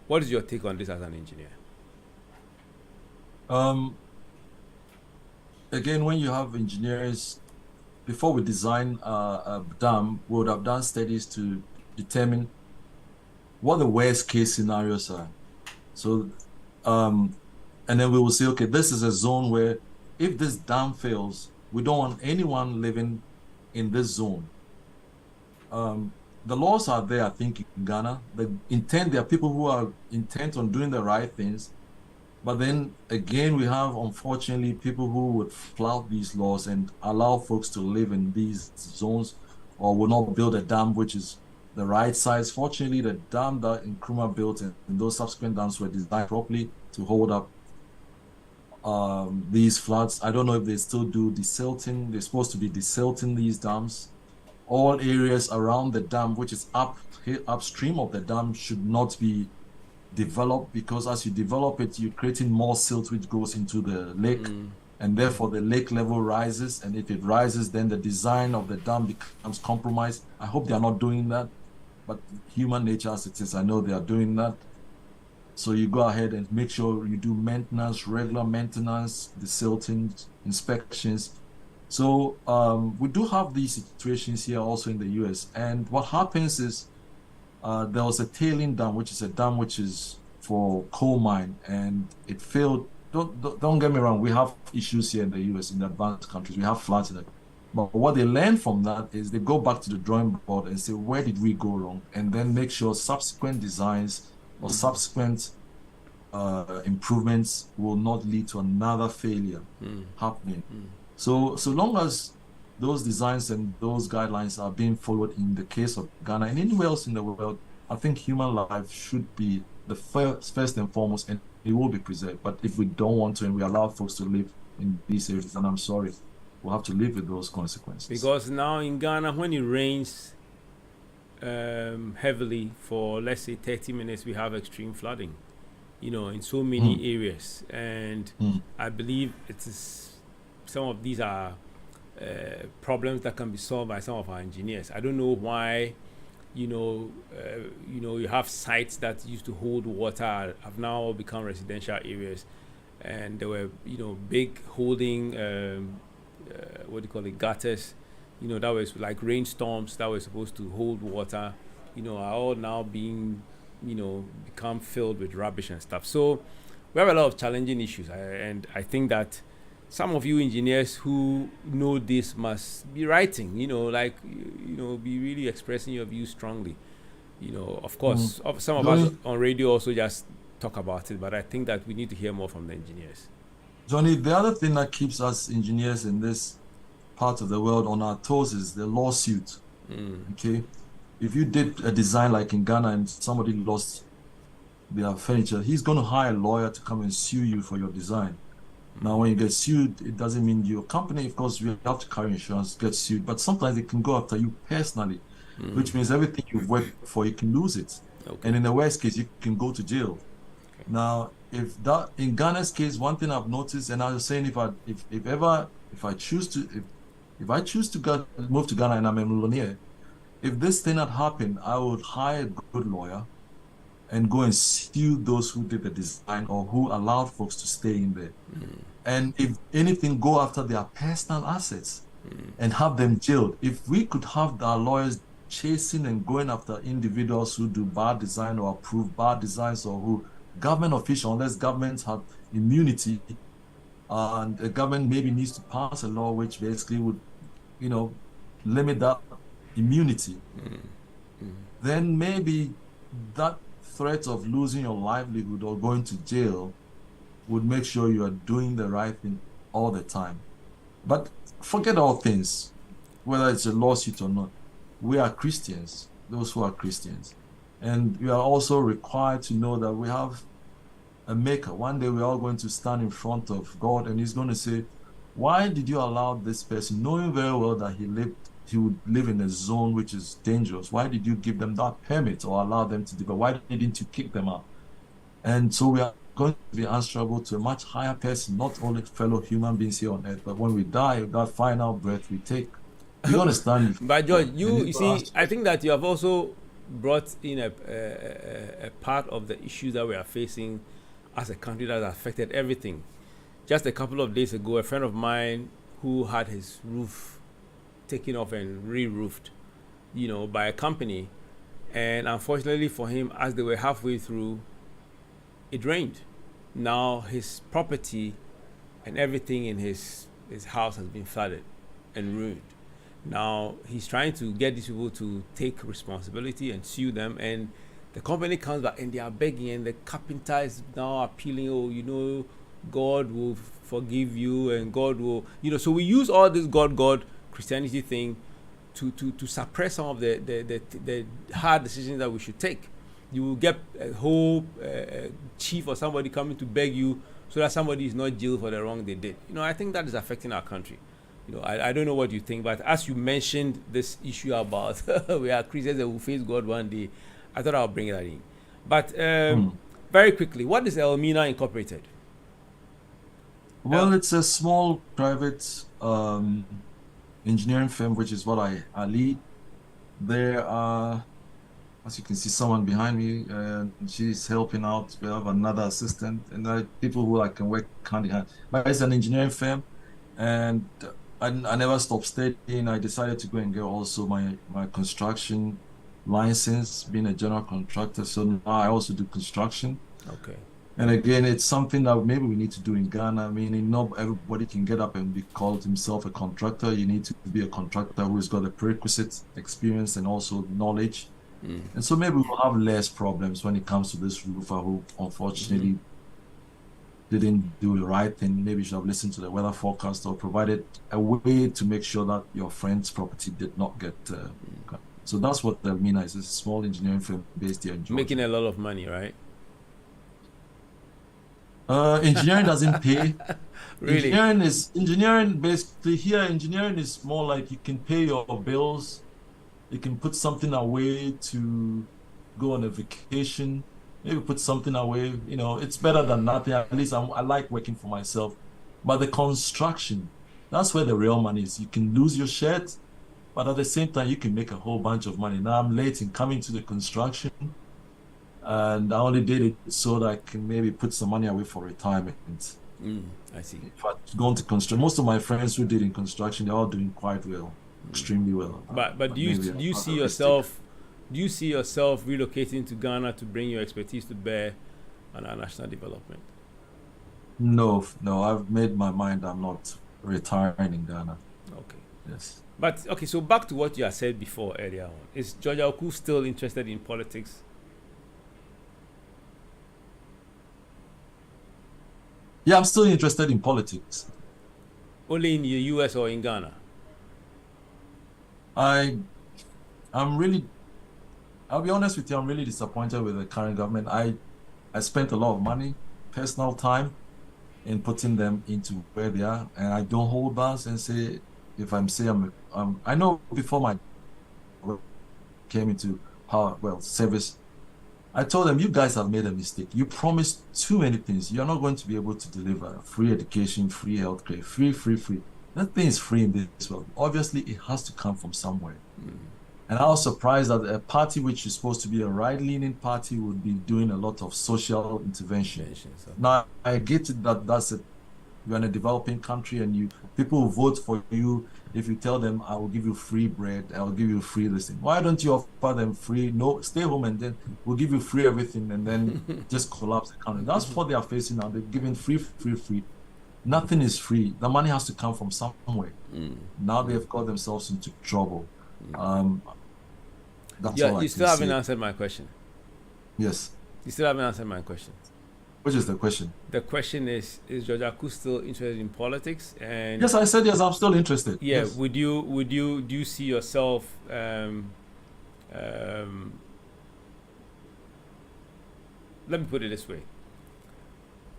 What is your take on this as an engineer? Again, when you have engineers, before we design a dam, we would have done studies to determine what the worst case scenarios are. So, and then we will say, okay, this is a zone where if this dam fails, we don't want anyone living in this zone. The laws are there, I think, in Ghana. The intent, there are people who are intent on doing the right things. But then again, we have, unfortunately, people who would flout these laws and allow folks to live in these zones or will not build a dam which is the right size. Fortunately, the dam that Nkrumah built and those subsequent dams were designed properly to hold up these floods. I don't know if they still do desilting. They're supposed to be desilting these dams. All areas around the dam, which is upstream of the dam, should not be developed, because as you develop it, you're creating more silt which goes into the lake, and therefore the lake level rises. And if it rises, then the design of the dam becomes compromised. I hope they are not doing that, but human nature as it is, I know they are doing that. So you go ahead and make sure you do maintenance, regular maintenance, desilting, inspections. So we do have these situations here also in the US. And what happens is there was a tailing dam, which is a dam which is for coal mine, and it failed. Don't get me wrong, we have issues here in the US, in the advanced countries. We have floods in it. But what they learn from that is they go back to the drawing board and say, where did we go wrong? And then make sure subsequent designs or subsequent improvements will not lead to another failure happening. So long as those designs and those guidelines are being followed in the case of Ghana and anywhere else in the world, I think human life should be the first and foremost, and it will be preserved. But if we don't want to and we allow folks to live in these areas, then I'm sorry, we'll have to live with those consequences. Because now in Ghana, when it rains heavily for, let's say, 30 minutes, we have extreme flooding, in so many areas. And I believe some of these are problems that can be solved by some of our engineers. I don't know why, you have sites that used to hold water have now become residential areas, and there were, big holding, gutters, that was like rainstorms that were supposed to hold water, are all now being, become filled with rubbish and stuff. So we have a lot of challenging issues, and I think that some of you engineers who know this must be writing, be really expressing your views strongly. Of course, some of us on radio also just talk about it, but I think that we need to hear more from the engineers. Johnny, the other thing that keeps us engineers in this part of the world on our toes is the lawsuit. Okay, if you did a design like in Ghana and somebody lost their furniture, he's going to hire a lawyer to come and sue you for your design. Now, when you get sued, it doesn't mean your company, of course, you have to carry insurance, get sued, but sometimes it can go after you personally, which means everything you've worked for, you can lose it. Okay. And in the worst case, you can go to jail. Okay. Now, in Ghana's case, one thing I've noticed, and I was saying, if I choose to move to Ghana and I'm a millionaire, if this thing had happened, I would hire a good lawyer and go and sue those who did the design or who allowed folks to stay in there. And if anything, go after their personal assets and have them jailed. If we could have our lawyers chasing and going after individuals who do bad design or approve bad designs, or who government official, unless governments have immunity, and the government maybe needs to pass a law which basically would, limit that immunity, then maybe that threat of losing your livelihood or going to jail would make sure you are doing the right thing all the time. But forget all things, whether it's a lawsuit or not. We are Christians, those who are Christians. And we are also required to know that we have a maker. One day we're all going to stand in front of God and he's going to say, why did you allow this person, knowing very well that he would live in a zone which is dangerous? Why did you give them that permit or allow them to do it? Why didn't you kick them out? And so we are going to be answerable to a much higher person, not only fellow human beings here on earth, but when we die, that final breath we take, we're going to stand. But George, you see, I think that you have also brought in a part of the issues that we are facing as a country that has affected everything. Just a couple of days ago, a friend of mine who had his roof taken off and re-roofed, by a company, and unfortunately for him, as they were halfway through, it rained. Now his property and everything in his house has been flooded and ruined. Now he's trying to get these people to take responsibility and sue them, and the company comes back and they are begging, and the carpenter is now appealing, God will forgive you and God will, so we use all this God Christianity thing to suppress some of the hard decisions that we should take. You will get a whole chief or somebody coming to beg you so that somebody is not jailed for the wrong they did. I think that is affecting our country. I don't know what you think, but as you mentioned this issue about we are Christians that will face God one day, I thought I'll bring that in. But very quickly, what is Elmina Incorporated? Well, it's a small private engineering firm, which is what I lead. There are, as you can see, someone behind me, and she's helping out. We have another assistant, and there are people who I can work hand in hand. But it's an engineering firm, and I never stopped studying. I decided to go and get also my construction license, being a general contractor. So now I also do construction. Okay. And again, it's something that maybe we need to do in Ghana. Meaning, not everybody can get up and be called himself a contractor. You need to be a contractor who's got the prerequisite experience and also knowledge And so maybe we'll have less problems when it comes to this roofer who unfortunately didn't do the right thing. Maybe you should have listened to the weather forecast or provided a way to make sure that your friend's property did not get. So that's what the MENA is. It's a small engineering firm based here in Georgia. Making a lot of money, right? Engineering doesn't pay. Really? Engineering basically here. Engineering is more like you can pay your bills, you can put something away to go on a vacation, maybe put something away. You know, it's better than nothing. At least I like working for myself. But the construction, that's where the real money is. You can lose your shirt, but at the same time you can make a whole bunch of money. Now I'm late in coming to the construction, and I only did it so that I can maybe put some money away for retirement. I see. If I'd gone to construction, most of my friends who did in construction, they're all doing quite well, extremely well. But do you see yourself relocating to Ghana to bring your expertise to bear on our national development? No, I've made my mind. I'm not retiring in Ghana. Okay. Yes. But okay, so back to what you had said before earlier on. Is George Awuku still interested in politics? Yeah, I'm still interested in politics. Only in the US or in Ghana? I'll be honest with you, I'm really disappointed with the current government. I spent a lot of money, personal time, in putting them into where they are, and I don't hold back and say, if I know before my came into service, I told them, you guys have made a mistake. You promised too many things. You're not going to be able to deliver free education, free healthcare, free. Nothing is free in this world. Obviously, it has to come from somewhere. And I was surprised that a party which is supposed to be a right-leaning party would be doing a lot of social intervention. Now, I get it that you're in a developing country and people will vote for you if you tell them, I will give you free bread, I will give you free this thing. Why don't you offer them free, no, stay home and then we'll give you free everything and then just collapse the country. That's what they are facing now. They're giving free. Nothing is free. The money has to come from somewhere. Now they have got themselves into trouble. That's all I you can still haven't say. answered my question. Yes. You still haven't answered my question. Which is the question? The question is George Awuku still interested in politics? And yes, I said yes. I'm still interested. Yeah. Yes. Do you see yourself? Let me put it this way: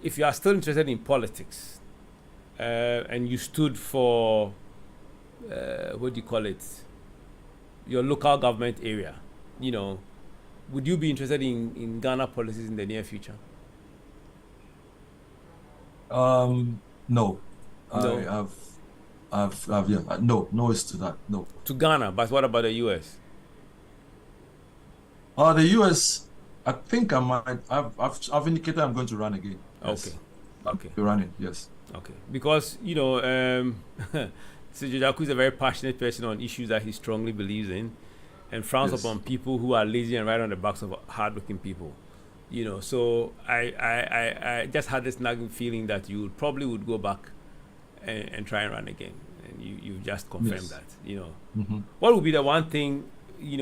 if you are still interested in politics, and you stood for what do you call it? Your local government area, would you be interested in Ghana politics in the near future? No. No. No is to that. No. To Ghana, but what about the US? The US, I think I might. I've indicated I'm going to run again. Yes. Okay. Be running. Yes. Okay. Because so George Awuku is a very passionate person on issues that he strongly believes in, and frowns upon people who are lazy and ride on the backs of hardworking people. So I just had this nagging feeling that you probably would go back and try and run again, and you just confirmed that. What would be the one thing in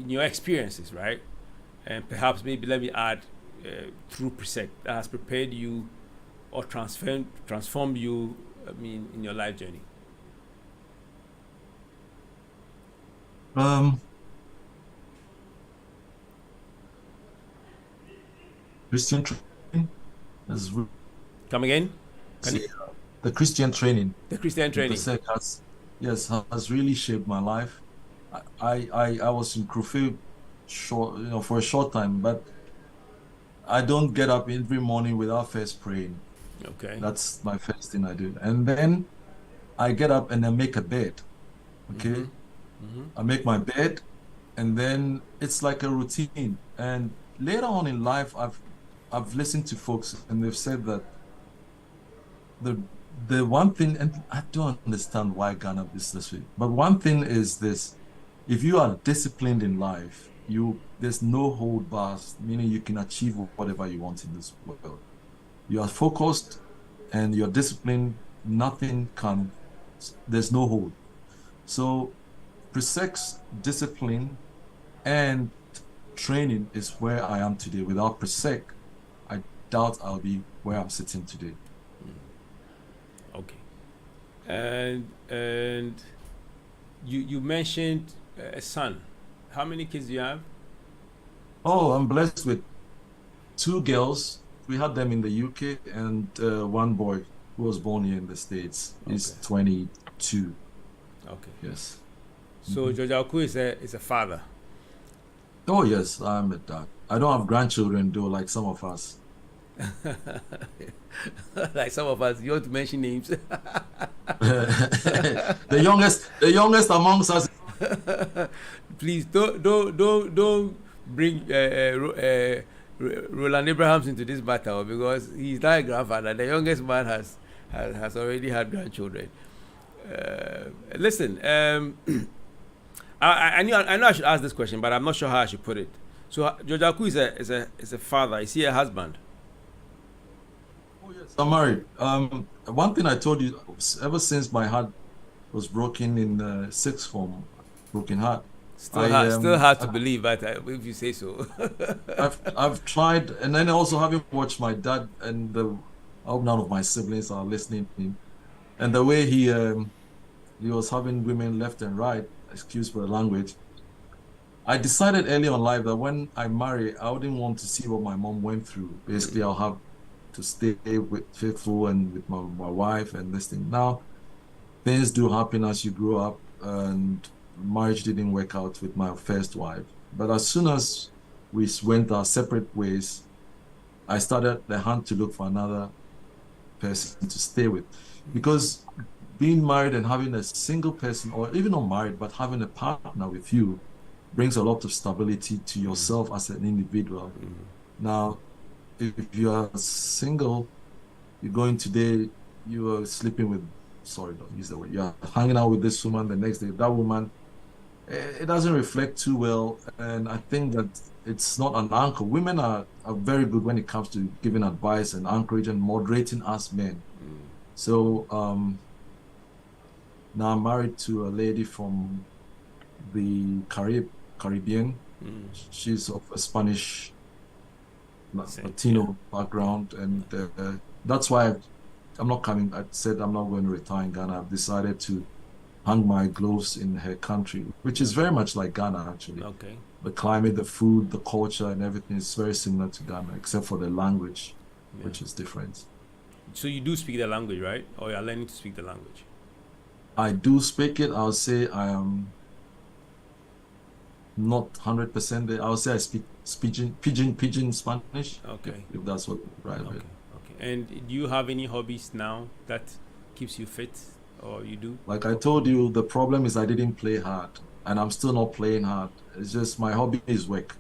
your experiences, right? And perhaps maybe let me add through Presec that has prepared you or transformed you, in your life journey. Christian training. Come again? The Christian training. The Christian training. Has really shaped my life. I was in Crufeld for a short time, but I don't get up every morning without first praying. Okay. That's my first thing I do. And then I get up and I make a bed. Okay. I make my bed, and then it's like a routine. And later on in life, I've listened to folks and they've said that the one thing, and I don't understand why Ghana is this way, but one thing is this: if you are disciplined in life, there's no hold bars, meaning you can achieve whatever you want in this world. You are focused and you're disciplined, there's no hold. So Presec's discipline and training is where I am today. Without Presec, I doubt I'll be where I'm sitting today. Okay. And you mentioned a son. How many kids do you have? Oh, I'm blessed with 2 girls. We had them in the UK, and 1 boy who was born here in the States. He's 22. Okay. Yes. So George Awuku is a father. Oh yes, I'm a dad. I don't have grandchildren though, like some of us. Like some of us, you want to mention names? The youngest amongst us. Please don't bring Roland Abrahams into this battle, because he's not a grandfather. The youngest man has already had grandchildren. Listen, I know I should ask this question, but I'm not sure how I should put it. So George Awuku is a father. Is he a husband? Oh yes, I'm married. One thing I told you, ever since my heart was broken in 6th form, broken heart. Still hard to believe, but if you say so. I've tried, and then also having watched my dad, and I hope none of my siblings are listening to him, and the way he was having women left and right, excuse for the language. I decided early on life that when I marry, I wouldn't want to see what my mom went through. Basically, I'll have to stay faithful and with my wife and this thing. Now, things do happen as you grow up, and marriage didn't work out with my first wife. But as soon as we went our separate ways, I started the hunt to look for another person to stay with. Because being married and having a single person, or even not married, but having a partner with you, brings a lot of stability to yourself as an individual. Now, if you are single, you're going today, you are sleeping with, sorry, don't use the word, you're hanging out with this woman, the next day, that woman, it doesn't reflect too well. And I think that it's not an anchor. Women are very good when it comes to giving advice and anchorage and moderating us men. So now I'm married to a lady from the Caribbean. She's of a Spanish Latino background, and that's why I'm not coming. I said I'm not going to retire in Ghana. I've decided to hang my gloves in her country, which is very much like Ghana actually. Okay. The climate, the food, the culture, and everything is very similar to Ghana, except for the language, which is different. So you do speak the language, right? Or you're learning to speak the language? I do speak it. I'll say I am not 100% there. I'll say I speak pidgin Spanish. Okay. If that's what right. Okay. Okay. And do you have any hobbies now that keeps you fit, or you do? Like I told you, the problem is I didn't play hard, and I'm still not playing hard. It's just my hobby is work.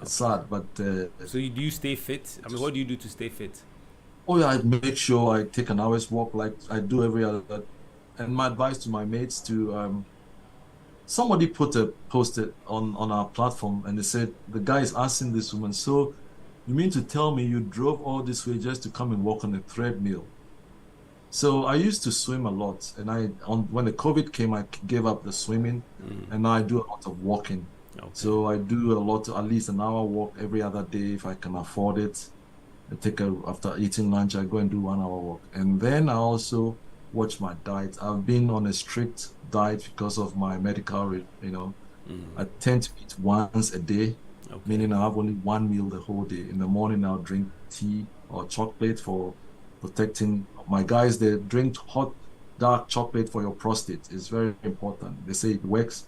It's sad, but so do you stay fit? I mean, what do you do to stay fit? oh yeah, I make sure I take an hour's walk like I do every other. And my advice to my mates to somebody put a post-it on our platform, and they said the guy is asking this woman, so you mean to tell me you drove all this way just to come and walk on a treadmill? So I used to swim a lot, and when the COVID came, I gave up the swimming, and now I do a lot of walking. Okay. So I do at least an hour walk every other day if I can afford it. After eating lunch, I go and do 1 hour walk, and then I also watch my diet. I've been on a strict diet because of my medical, I tend to eat once a day, meaning I have only one meal the whole day. In the morning, I'll drink tea or chocolate for protecting. My guys, they drink hot, dark chocolate for your prostate. It's very important. They say it works.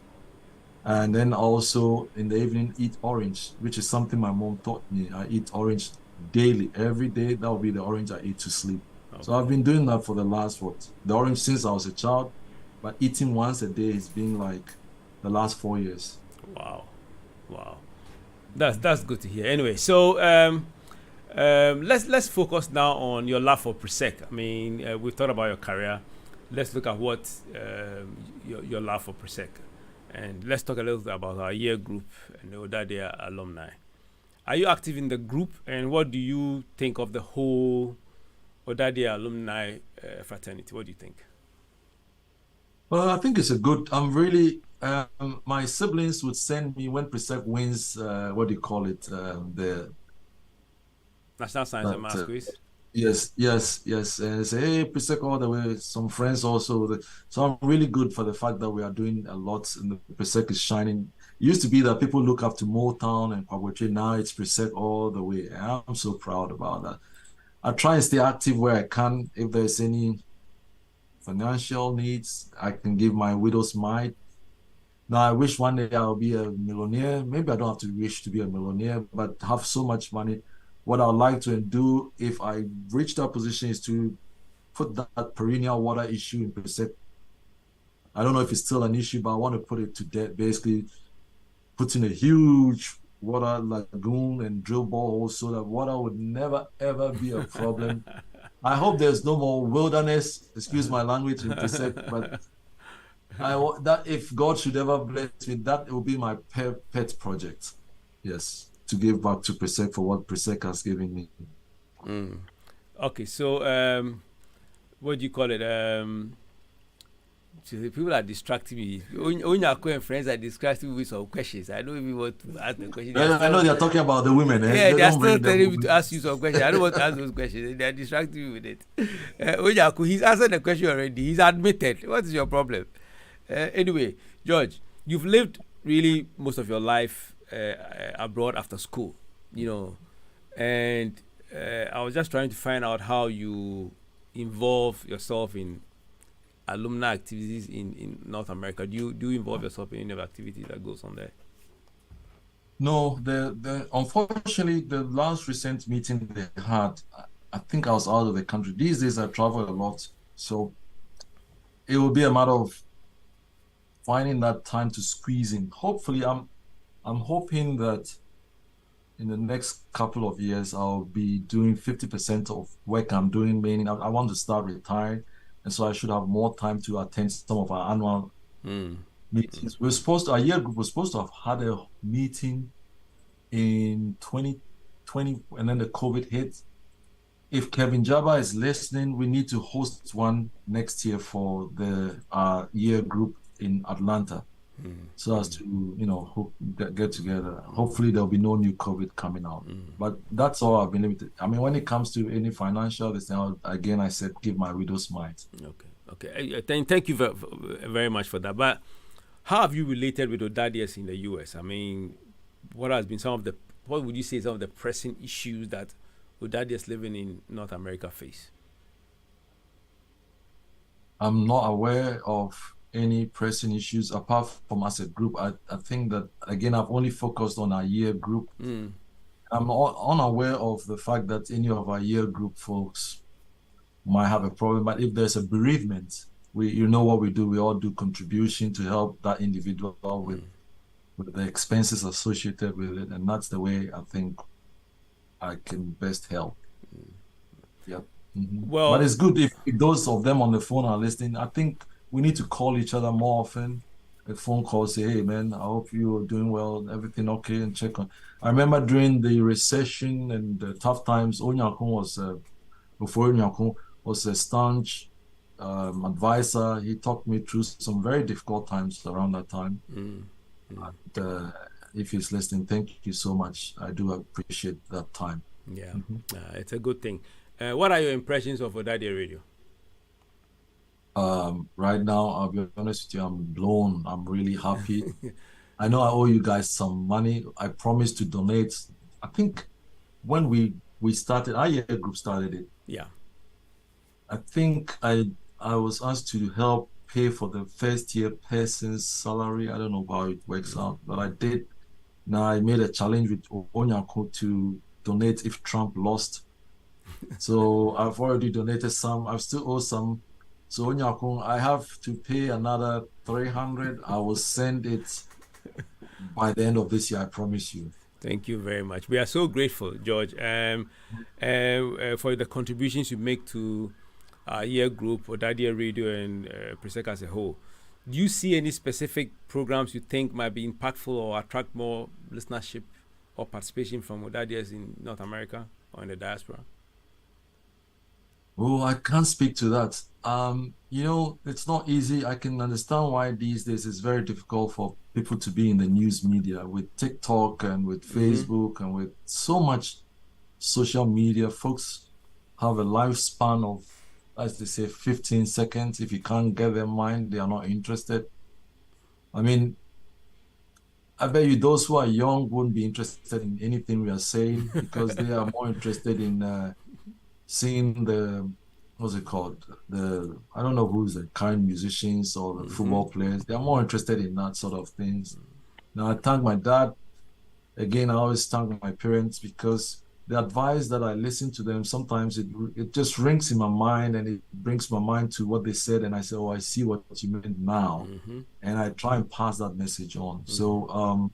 And then also in the evening, eat orange, which is something my mom taught me. I eat orange daily, every day. That will be the orange I eat to sleep. Okay. So I've been doing that for the last, the orange since I was a child, but eating once a day has been like the last 4 years. Wow. That's good to hear. Anyway, so let's focus now on your love for Presec. I mean, we've thought about your career. Let's look at what your love for Presec, and let's talk a little bit about our year group and the Ɔdadeɛ alumni. Are you active in the group, and what do you think of the whole Ɔdadeɛ alumni fraternity? What do you think? Well, I think it's I'm really my siblings would send me when Presec wins, what do you call it? The National Science and Maths quiz. Yes. And say, hey, Presec all the way. Some friends also. So I'm really good for the fact that we are doing a lot and the Presec is shining. It used to be that people look up to Motown and Kwabotwe. Now it's Presec all the way. And I'm so proud about that. I try and stay active where I can. If there's any financial needs, I can give my widow's mite. Now, I wish one day I'll be a millionaire. Maybe I don't have to wish to be a millionaire, but have so much money. What I'd like to do if I reach that position is to put that perennial water issue in perspective. I don't know if it's still an issue, but I want to put it to death. Basically, put in a huge water lagoon and drill boreholes so that water would never, ever be a problem. I hope there's no more wilderness, excuse my language, in Presec, but that if God should ever bless me, that will be my pet project. Yes, to give back to Presec for what Presec has given me. Okay, so what do you call it? So the people are distracting me. Onyako and friends are distracting me with some questions. I don't even want to ask the question. I know they're talking about the women. Yeah, they are still telling me to ask you some questions. I don't want to ask those questions. They are distracting me with it. Onyako, he's answered the question already. He's admitted. What is your problem? Anyway, George, you've lived really most of your life abroad after school, and I was just trying to find out how you involve yourself in alumni activities in North America. Do you involve yourself in any of the activities that goes on there? No, unfortunately, the last recent meeting they had, I think I was out of the country. These days I travel a lot, so it will be a matter of finding that time to squeeze in. Hopefully, I'm hoping that in the next couple of years I'll be doing 50% of work I'm doing. Meaning I want to start retiring, and so I should have more time to attend some of our annual meetings. Our year group was supposed to have had a meeting in 2020, and then the COVID hit. If Kevin Jabba is listening, we need to host one next year for the year group in Atlanta, so as to get together. Hopefully there'll be no new COVID coming out, but that's all I've been limited. I mean, when it comes to any financial, again I said give my widow's mite. Okay. Thank you very much for that. But how have you related with Ɔdadeɛ in the US? I mean, what would you say some of the pressing issues that Ɔdadeɛ living in North America face? I'm not aware of any pressing issues apart from as a group. I think that, again, I've only focused on our year group. I'm unaware of the fact that any of our year group folks might have a problem, but if there's a bereavement, you know what we do, we all do contribution to help that individual with the expenses associated with it, and that's the way I think I can best help. Yep. Well, but it's good if those of them on the phone are listening. I think we need to call each other more often. A phone call, say, hey man, I hope you are doing well, everything okay, and check on. I remember during the recession and the tough times, before Onyako was a staunch advisor. He talked me through some very difficult times around that time. And, if he's listening, thank you so much. I do appreciate that time. Yeah, it's a good thing. What are your impressions of Ɔdadeɛ Radio? Right now, I'll be honest with you, I'm blown. I'm really happy. I know I owe you guys some money. I promised to donate. I think when we started, our year group started it. Yeah. I think I was asked to help pay for the first year person's salary. I don't know how it works out, but I did. Now I made a challenge with Onyako to donate if Trump lost. So I've already donated some. I still owe some. So Onyako, I have to pay another 300. I will send it by the end of this year. I promise you. Thank you very much. We are so grateful, George, for the contributions you make to our year group, Ɔdadeɛ Radio, and Presec as a whole. Do you see any specific programs you think might be impactful or attract more listenership or participation from Ɔdadeɛ in North America or in the diaspora? Oh, I can't speak to that. It's not easy. I can understand why these days it's very difficult for people to be in the news media with TikTok and with Facebook and with so much social media. Folks have a lifespan of, as they say, 15 seconds. If you can't get their mind, they are not interested. I mean, I bet you those who are young wouldn't be interested in anything we are saying because they are more interested in seeing what's it called? I don't know who's the current musicians or the football players. They are more interested in that sort of things. Now, I thank my dad. Again, I always thank my parents because the advice that I listen to them, sometimes it just rings in my mind and it brings my mind to what they said. And I say, oh, I see what you meant now. And I try and pass that message on. So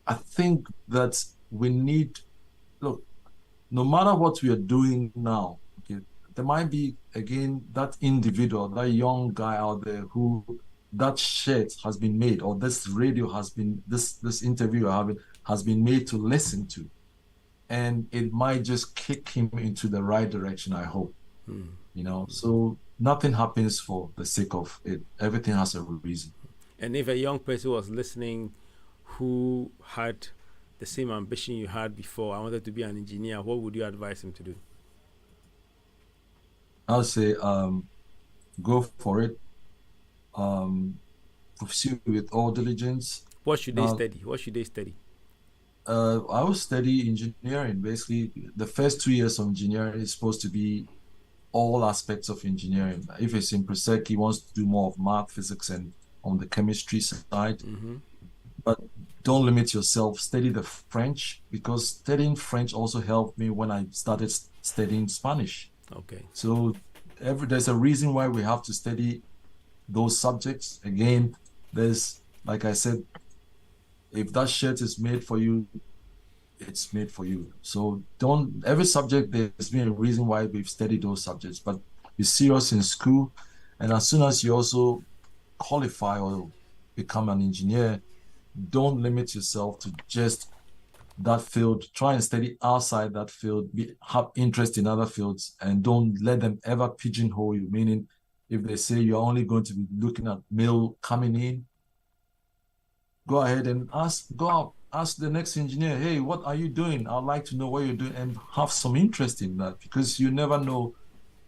I think that we need, look, no matter what we are doing now, okay, there might be, again, that individual, that young guy out there who that shirt has been made, or this radio has been, this interview I have has been made to listen to. And it might just kick him into the right direction, I hope. So nothing happens for the sake of it. Everything has a reason. And if a young person was listening who had the same ambition you had before, I wanted to be an engineer, what would you advise him to do? I'll say go for it. Pursue with all diligence. What should they study? I will study engineering. Basically, the first 2 years of engineering is supposed to be all aspects of engineering. If it's in Presec, he wants to do more of math, physics, and on the chemistry side. But don't limit yourself. Study the French, because studying French also helped me when I started studying Spanish. Okay. So there's a reason why we have to study those subjects. Again, there's, like I said, if that shirt is made for you, it's made for you. So every subject, there's been a reason why we've studied those subjects, but be serious in school. And as soon as you also qualify or become an engineer, don't limit yourself to just that field. Try and study outside that field, have interest in other fields, and don't let them ever pigeonhole you. Meaning, if they say you're only going to be looking at male coming in, go ahead and ask the next engineer, hey, what are you doing? I'd like to know what you're doing, and have some interest in that, because you never know.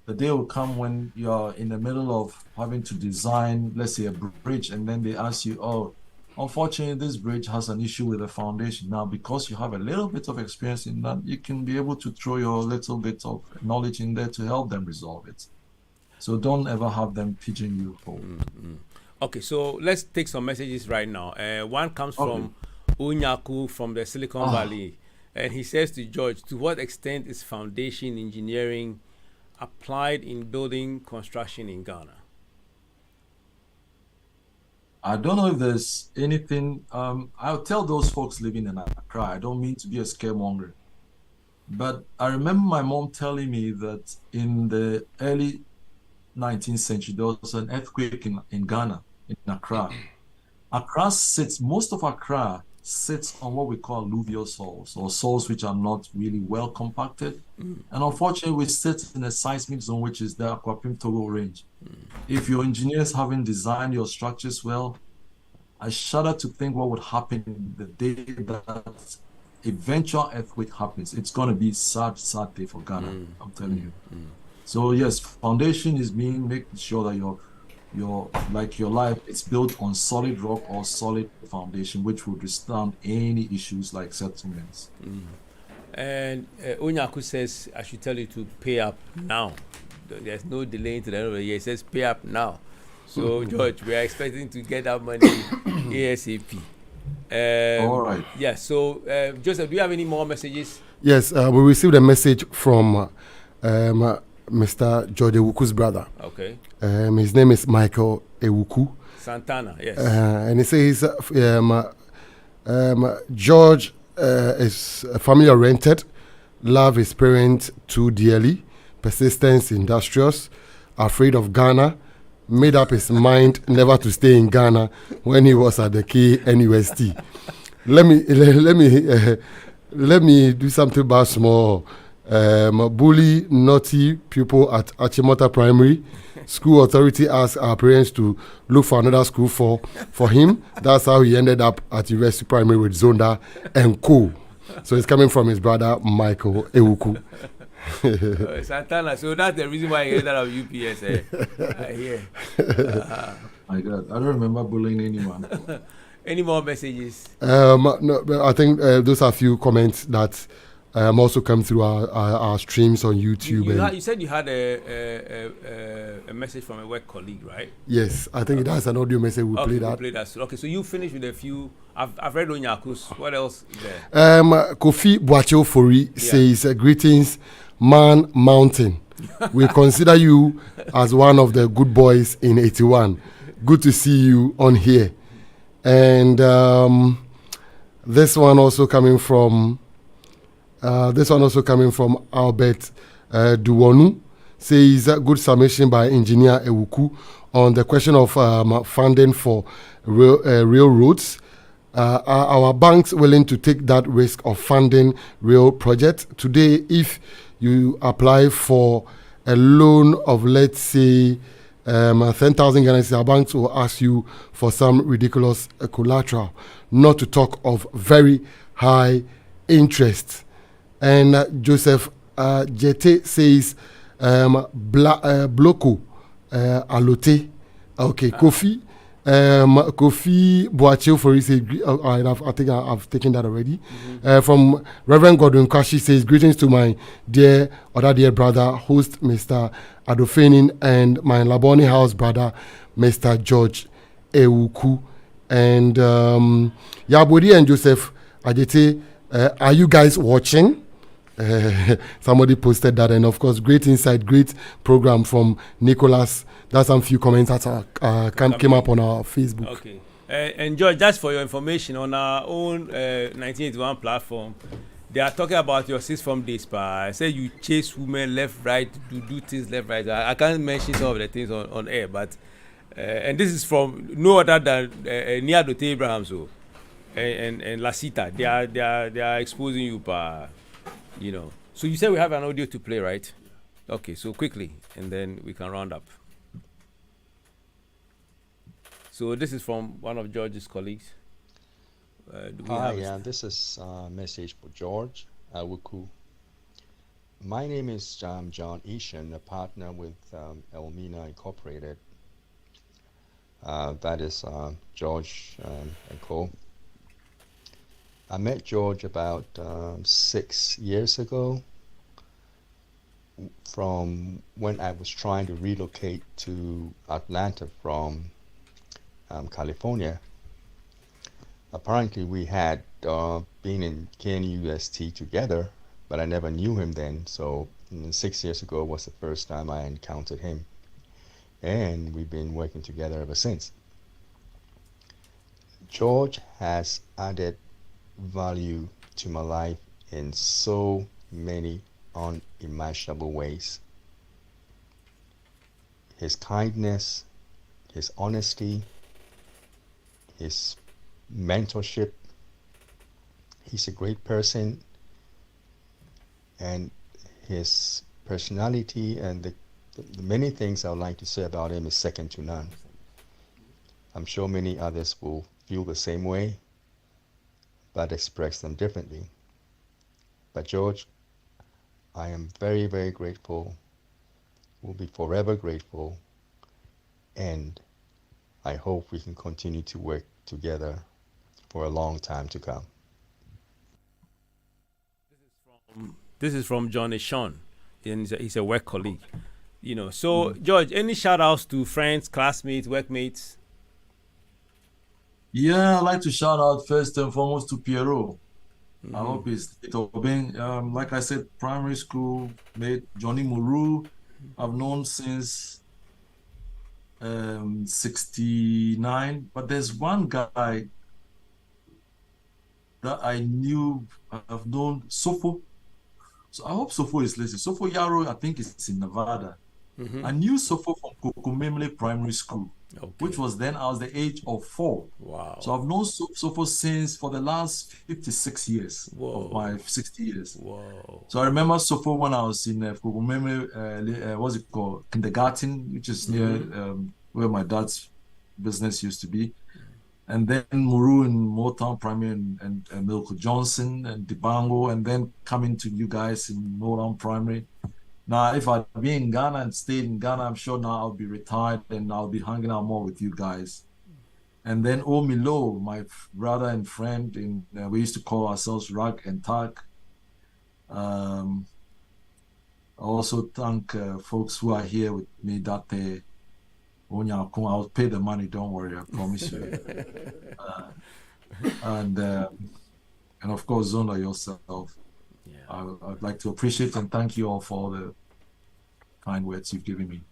The day will come when you're in the middle of having to design, let's say, a bridge, and then they ask you, oh, unfortunately, this bridge has an issue with the foundation. Now, because you have a little bit of experience in that, you can be able to throw your little bit of knowledge in there to help them resolve it. So don't ever have them pigeon you. Okay, so let's take some messages right now. One comes from Unyaku from the Silicon Valley, and he says to George, to what extent is foundation engineering applied in building construction in Ghana? I don't know if there's anything. I'll tell those folks living in Accra, I don't mean to be a scaremonger, but I remember my mom telling me that in the early 19th century, there was an earthquake in Ghana, in Accra. Most of Accra sits on what we call alluvial soils, or soils which are not really well compacted. And unfortunately, we sit in a seismic zone, which is the Akwapim Togo range. If your engineers haven't designed your structures well, I shudder to think what would happen the day that eventual earthquake happens. It's going to be sad day for Ghana, I'm telling you. So yes, foundation is making sure that your life is built on solid rock or solid foundation, which would withstand any issues like settlements. And Onyaku says, I should tell you to pay up now. There's no delay to the end of the year. It says pay up now. So George, we are expecting to get that money ASAP. All right. Yeah. So Joseph, do you have any more messages? Yes, we received a message from Mr. George Awuku's brother. Okay. His name is Michael Awuku Santana, yes. And he says George is family-oriented, love his parents too dearly, persistence, industrious, afraid of Ghana, made up his mind never to stay in Ghana when he was at the KNUST. Let me do something about small. Bully naughty pupil at Achimota Primary. School authority asked our parents to look for another school for him. That's how he ended up at University Primary with Zonda and Co. So it's coming from his brother Michael Awuku. Santana, so that's the reason why he ended up UPS. I hear. My God, I don't remember bullying anyone. Any more messages? No, I think those are a few comments that also come through our streams on YouTube. You said you had a message from a work colleague, right? Yes, I think that's an audio message. We'll play that. Okay, so you finished with a few. I've read Onyaku's. What else is there? Kofi Boacho Fori says, greetings, Man Mountain. We consider you as one of the good boys in 81. Good to see you on here. And this one also coming from Albert Duwonu, says good submission by Engineer Awuku on the question of funding for railroads. Are our banks willing to take that risk of funding rail projects? Today, if you apply for a loan of, let's say, 10,000 Ghana, our banks will ask you for some ridiculous collateral, not to talk of very high interest. And Joseph Jete says, Bloko Alote. Okay, Kofi. Kofi Boache for his, I think I've taken that already. From Reverend Godwin Kashi says, greetings to my dear Ɔdadeɛ brother, host Mr. Adofenin, and my Laboni house brother, Mr. George Awuku. And Yabodi and Joseph Ajete, are you guys watching? Somebody posted that, and of course, great insight, great program from Nicholas. That's some few comments that came up on our Facebook. Okay. And George, just for your information, on our own 1981 platform, they are talking about your 6 form days. I said you chase women left, right, do things left, right. I can't mention some of the things on air, but and this is from no other than Nia Dote Abraham, so and Lasita. They are exposing you, you know. So you said we have an audio to play, right? Okay, so quickly, and then we can round up. So this is from one of George's colleagues. This is a message for George Awuku. My name is John Ishan, a partner with Elmina Incorporated. That is George and co. I met George about 6 years ago from when I was trying to relocate to Atlanta from California. Apparently we had been in KNUST together, but I never knew him then. So 6 years ago was the first time I encountered him, and we've been working together ever since. George has added value to my life in so many unimaginable ways. His kindness, his honesty, his mentorship. He's a great person, and his personality and the many things I would like to say about him is second to none. I'm sure many others will feel the same way, but express them differently. But George, I am very, very grateful, will be forever grateful, and I hope we can continue to work together for a long time to come. This is from John Ishon, and he's a work colleague. You know, so George, any shout outs to friends, classmates, workmates? Yeah, I'd like to shout out first and foremost to Pierrot. I hope he's obeying. Like I said, primary school mate Johnny Muru, I've known since 69. But there's one guy that I knew, I've known, Sofo. So I hope Sofo is listening. Sofo Yaro, I think, is in Nevada. I knew Sofo from Kukumimle Primary School, which was then I was the age of 4. Wow. So I've known Sofo since for the last 56 years of my 60 years. Whoa. So I remember Sofo when I was in Kukumimle, what's it called, kindergarten, which is near where my dad's business used to be. And then Muru in Motown Primary and Milko Johnson and Dibango, and then coming to you guys in Motown Primary. Now, if I'd been in Ghana and stayed in Ghana, I'm sure now I'll be retired and I'll be hanging out more with you guys. And then Omilo, my brother and friend, we used to call ourselves Rag and Tag. I also thank folks who are here with me that day. I'll pay the money, don't worry, I promise you. And of course, Zonda yourself. I'd like to appreciate and thank you all for all the kind words you've given me.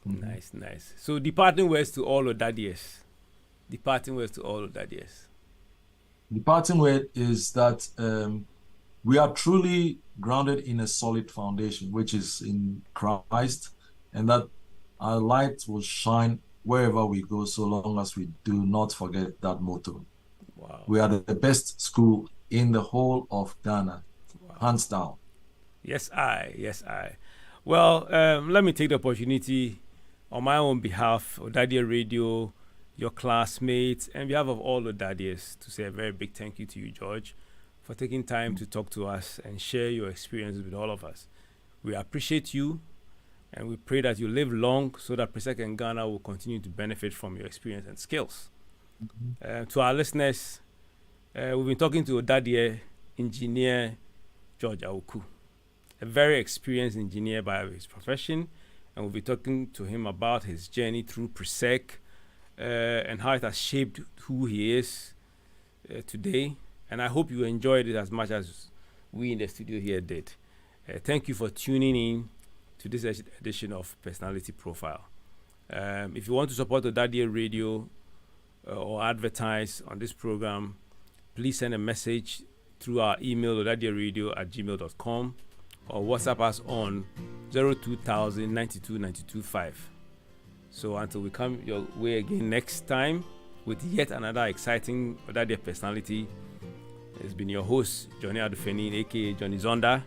Nice. So departing words to all Ɔdadeɛs. Departing word is that we are truly grounded in a solid foundation, which is in Christ, and that our light will shine wherever we go, so long as we do not forget that motto. Wow. We are the best school in the whole of Ghana, hands down. Yes, I. Well, let me take the opportunity on my own behalf, Ɔdadeɛ Radio, your classmates, and on behalf of all Ɔdadeɛs, to say a very big thank you to you, George, for taking time to talk to us and share your experiences with all of us. We appreciate you. And we pray that you live long so that Presec and Ghana will continue to benefit from your experience and skills. To our listeners, we've been talking to Ɔdadeɛ engineer George Awuku, a very experienced engineer by his profession, and we'll be talking to him about his journey through Presec and how it has shaped who he is today. And I hope you enjoyed it as much as we in the studio here did. Thank you for tuning in to this edition of Personality Profile. If you want to support Ɔdadeɛ Radio or advertise on this program, please send a message through our email ɔdadeɛradio@gmail.com or WhatsApp us on 02000 92 92 5. So until we come your way again next time with yet another exciting Ɔdadeɛ personality, it's been your host, Johnny Adufeni, aka Johnny Zonda.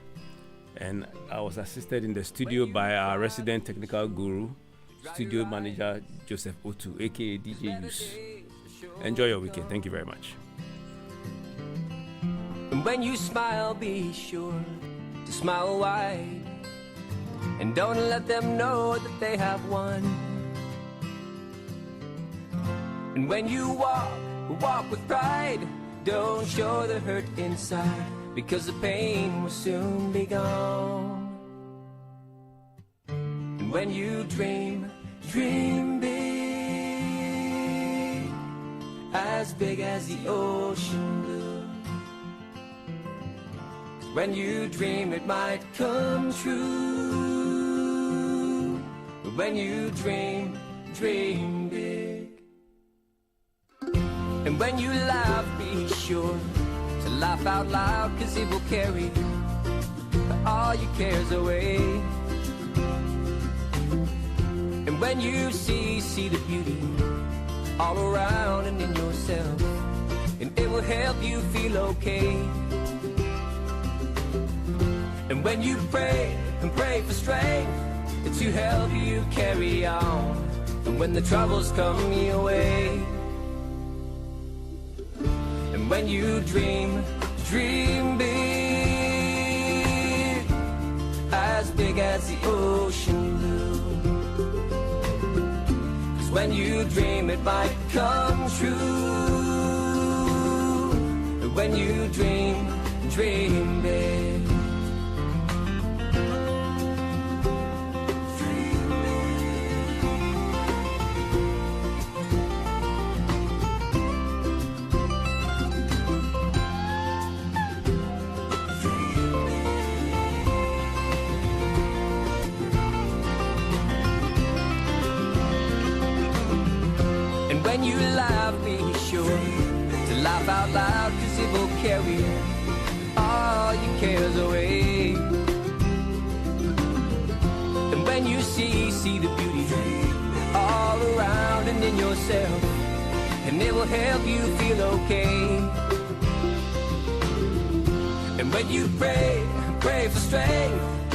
And I was assisted in the studio by our resident technical guru, studio manager Joseph Otu, aka DJ Yus. Enjoy your weekend. Thank you very much. And when you smile, be sure to smile wide. And don't let them know that they have won. And when you walk with pride. Don't show the hurt inside, because the pain will soon be gone. And when you dream big, as big as the ocean blue. 'Cause when you dream, it might come true. But when you dream big. And when you laugh, be sure to laugh out loud, 'cause it will carry all your cares away. And when you see the beauty all around and in yourself, and it will help you feel okay. And when you pray for strength to help you carry on, and when the troubles come your way. And when you dream big, as big as the ocean blue. 'Cause when you dream, it might come true. And when you dream big. When you laugh, be sure to laugh out loud, 'cause it will carry all your cares away. And when you see the beauty around and in yourself, and it will help you feel okay. And when you pray for strength,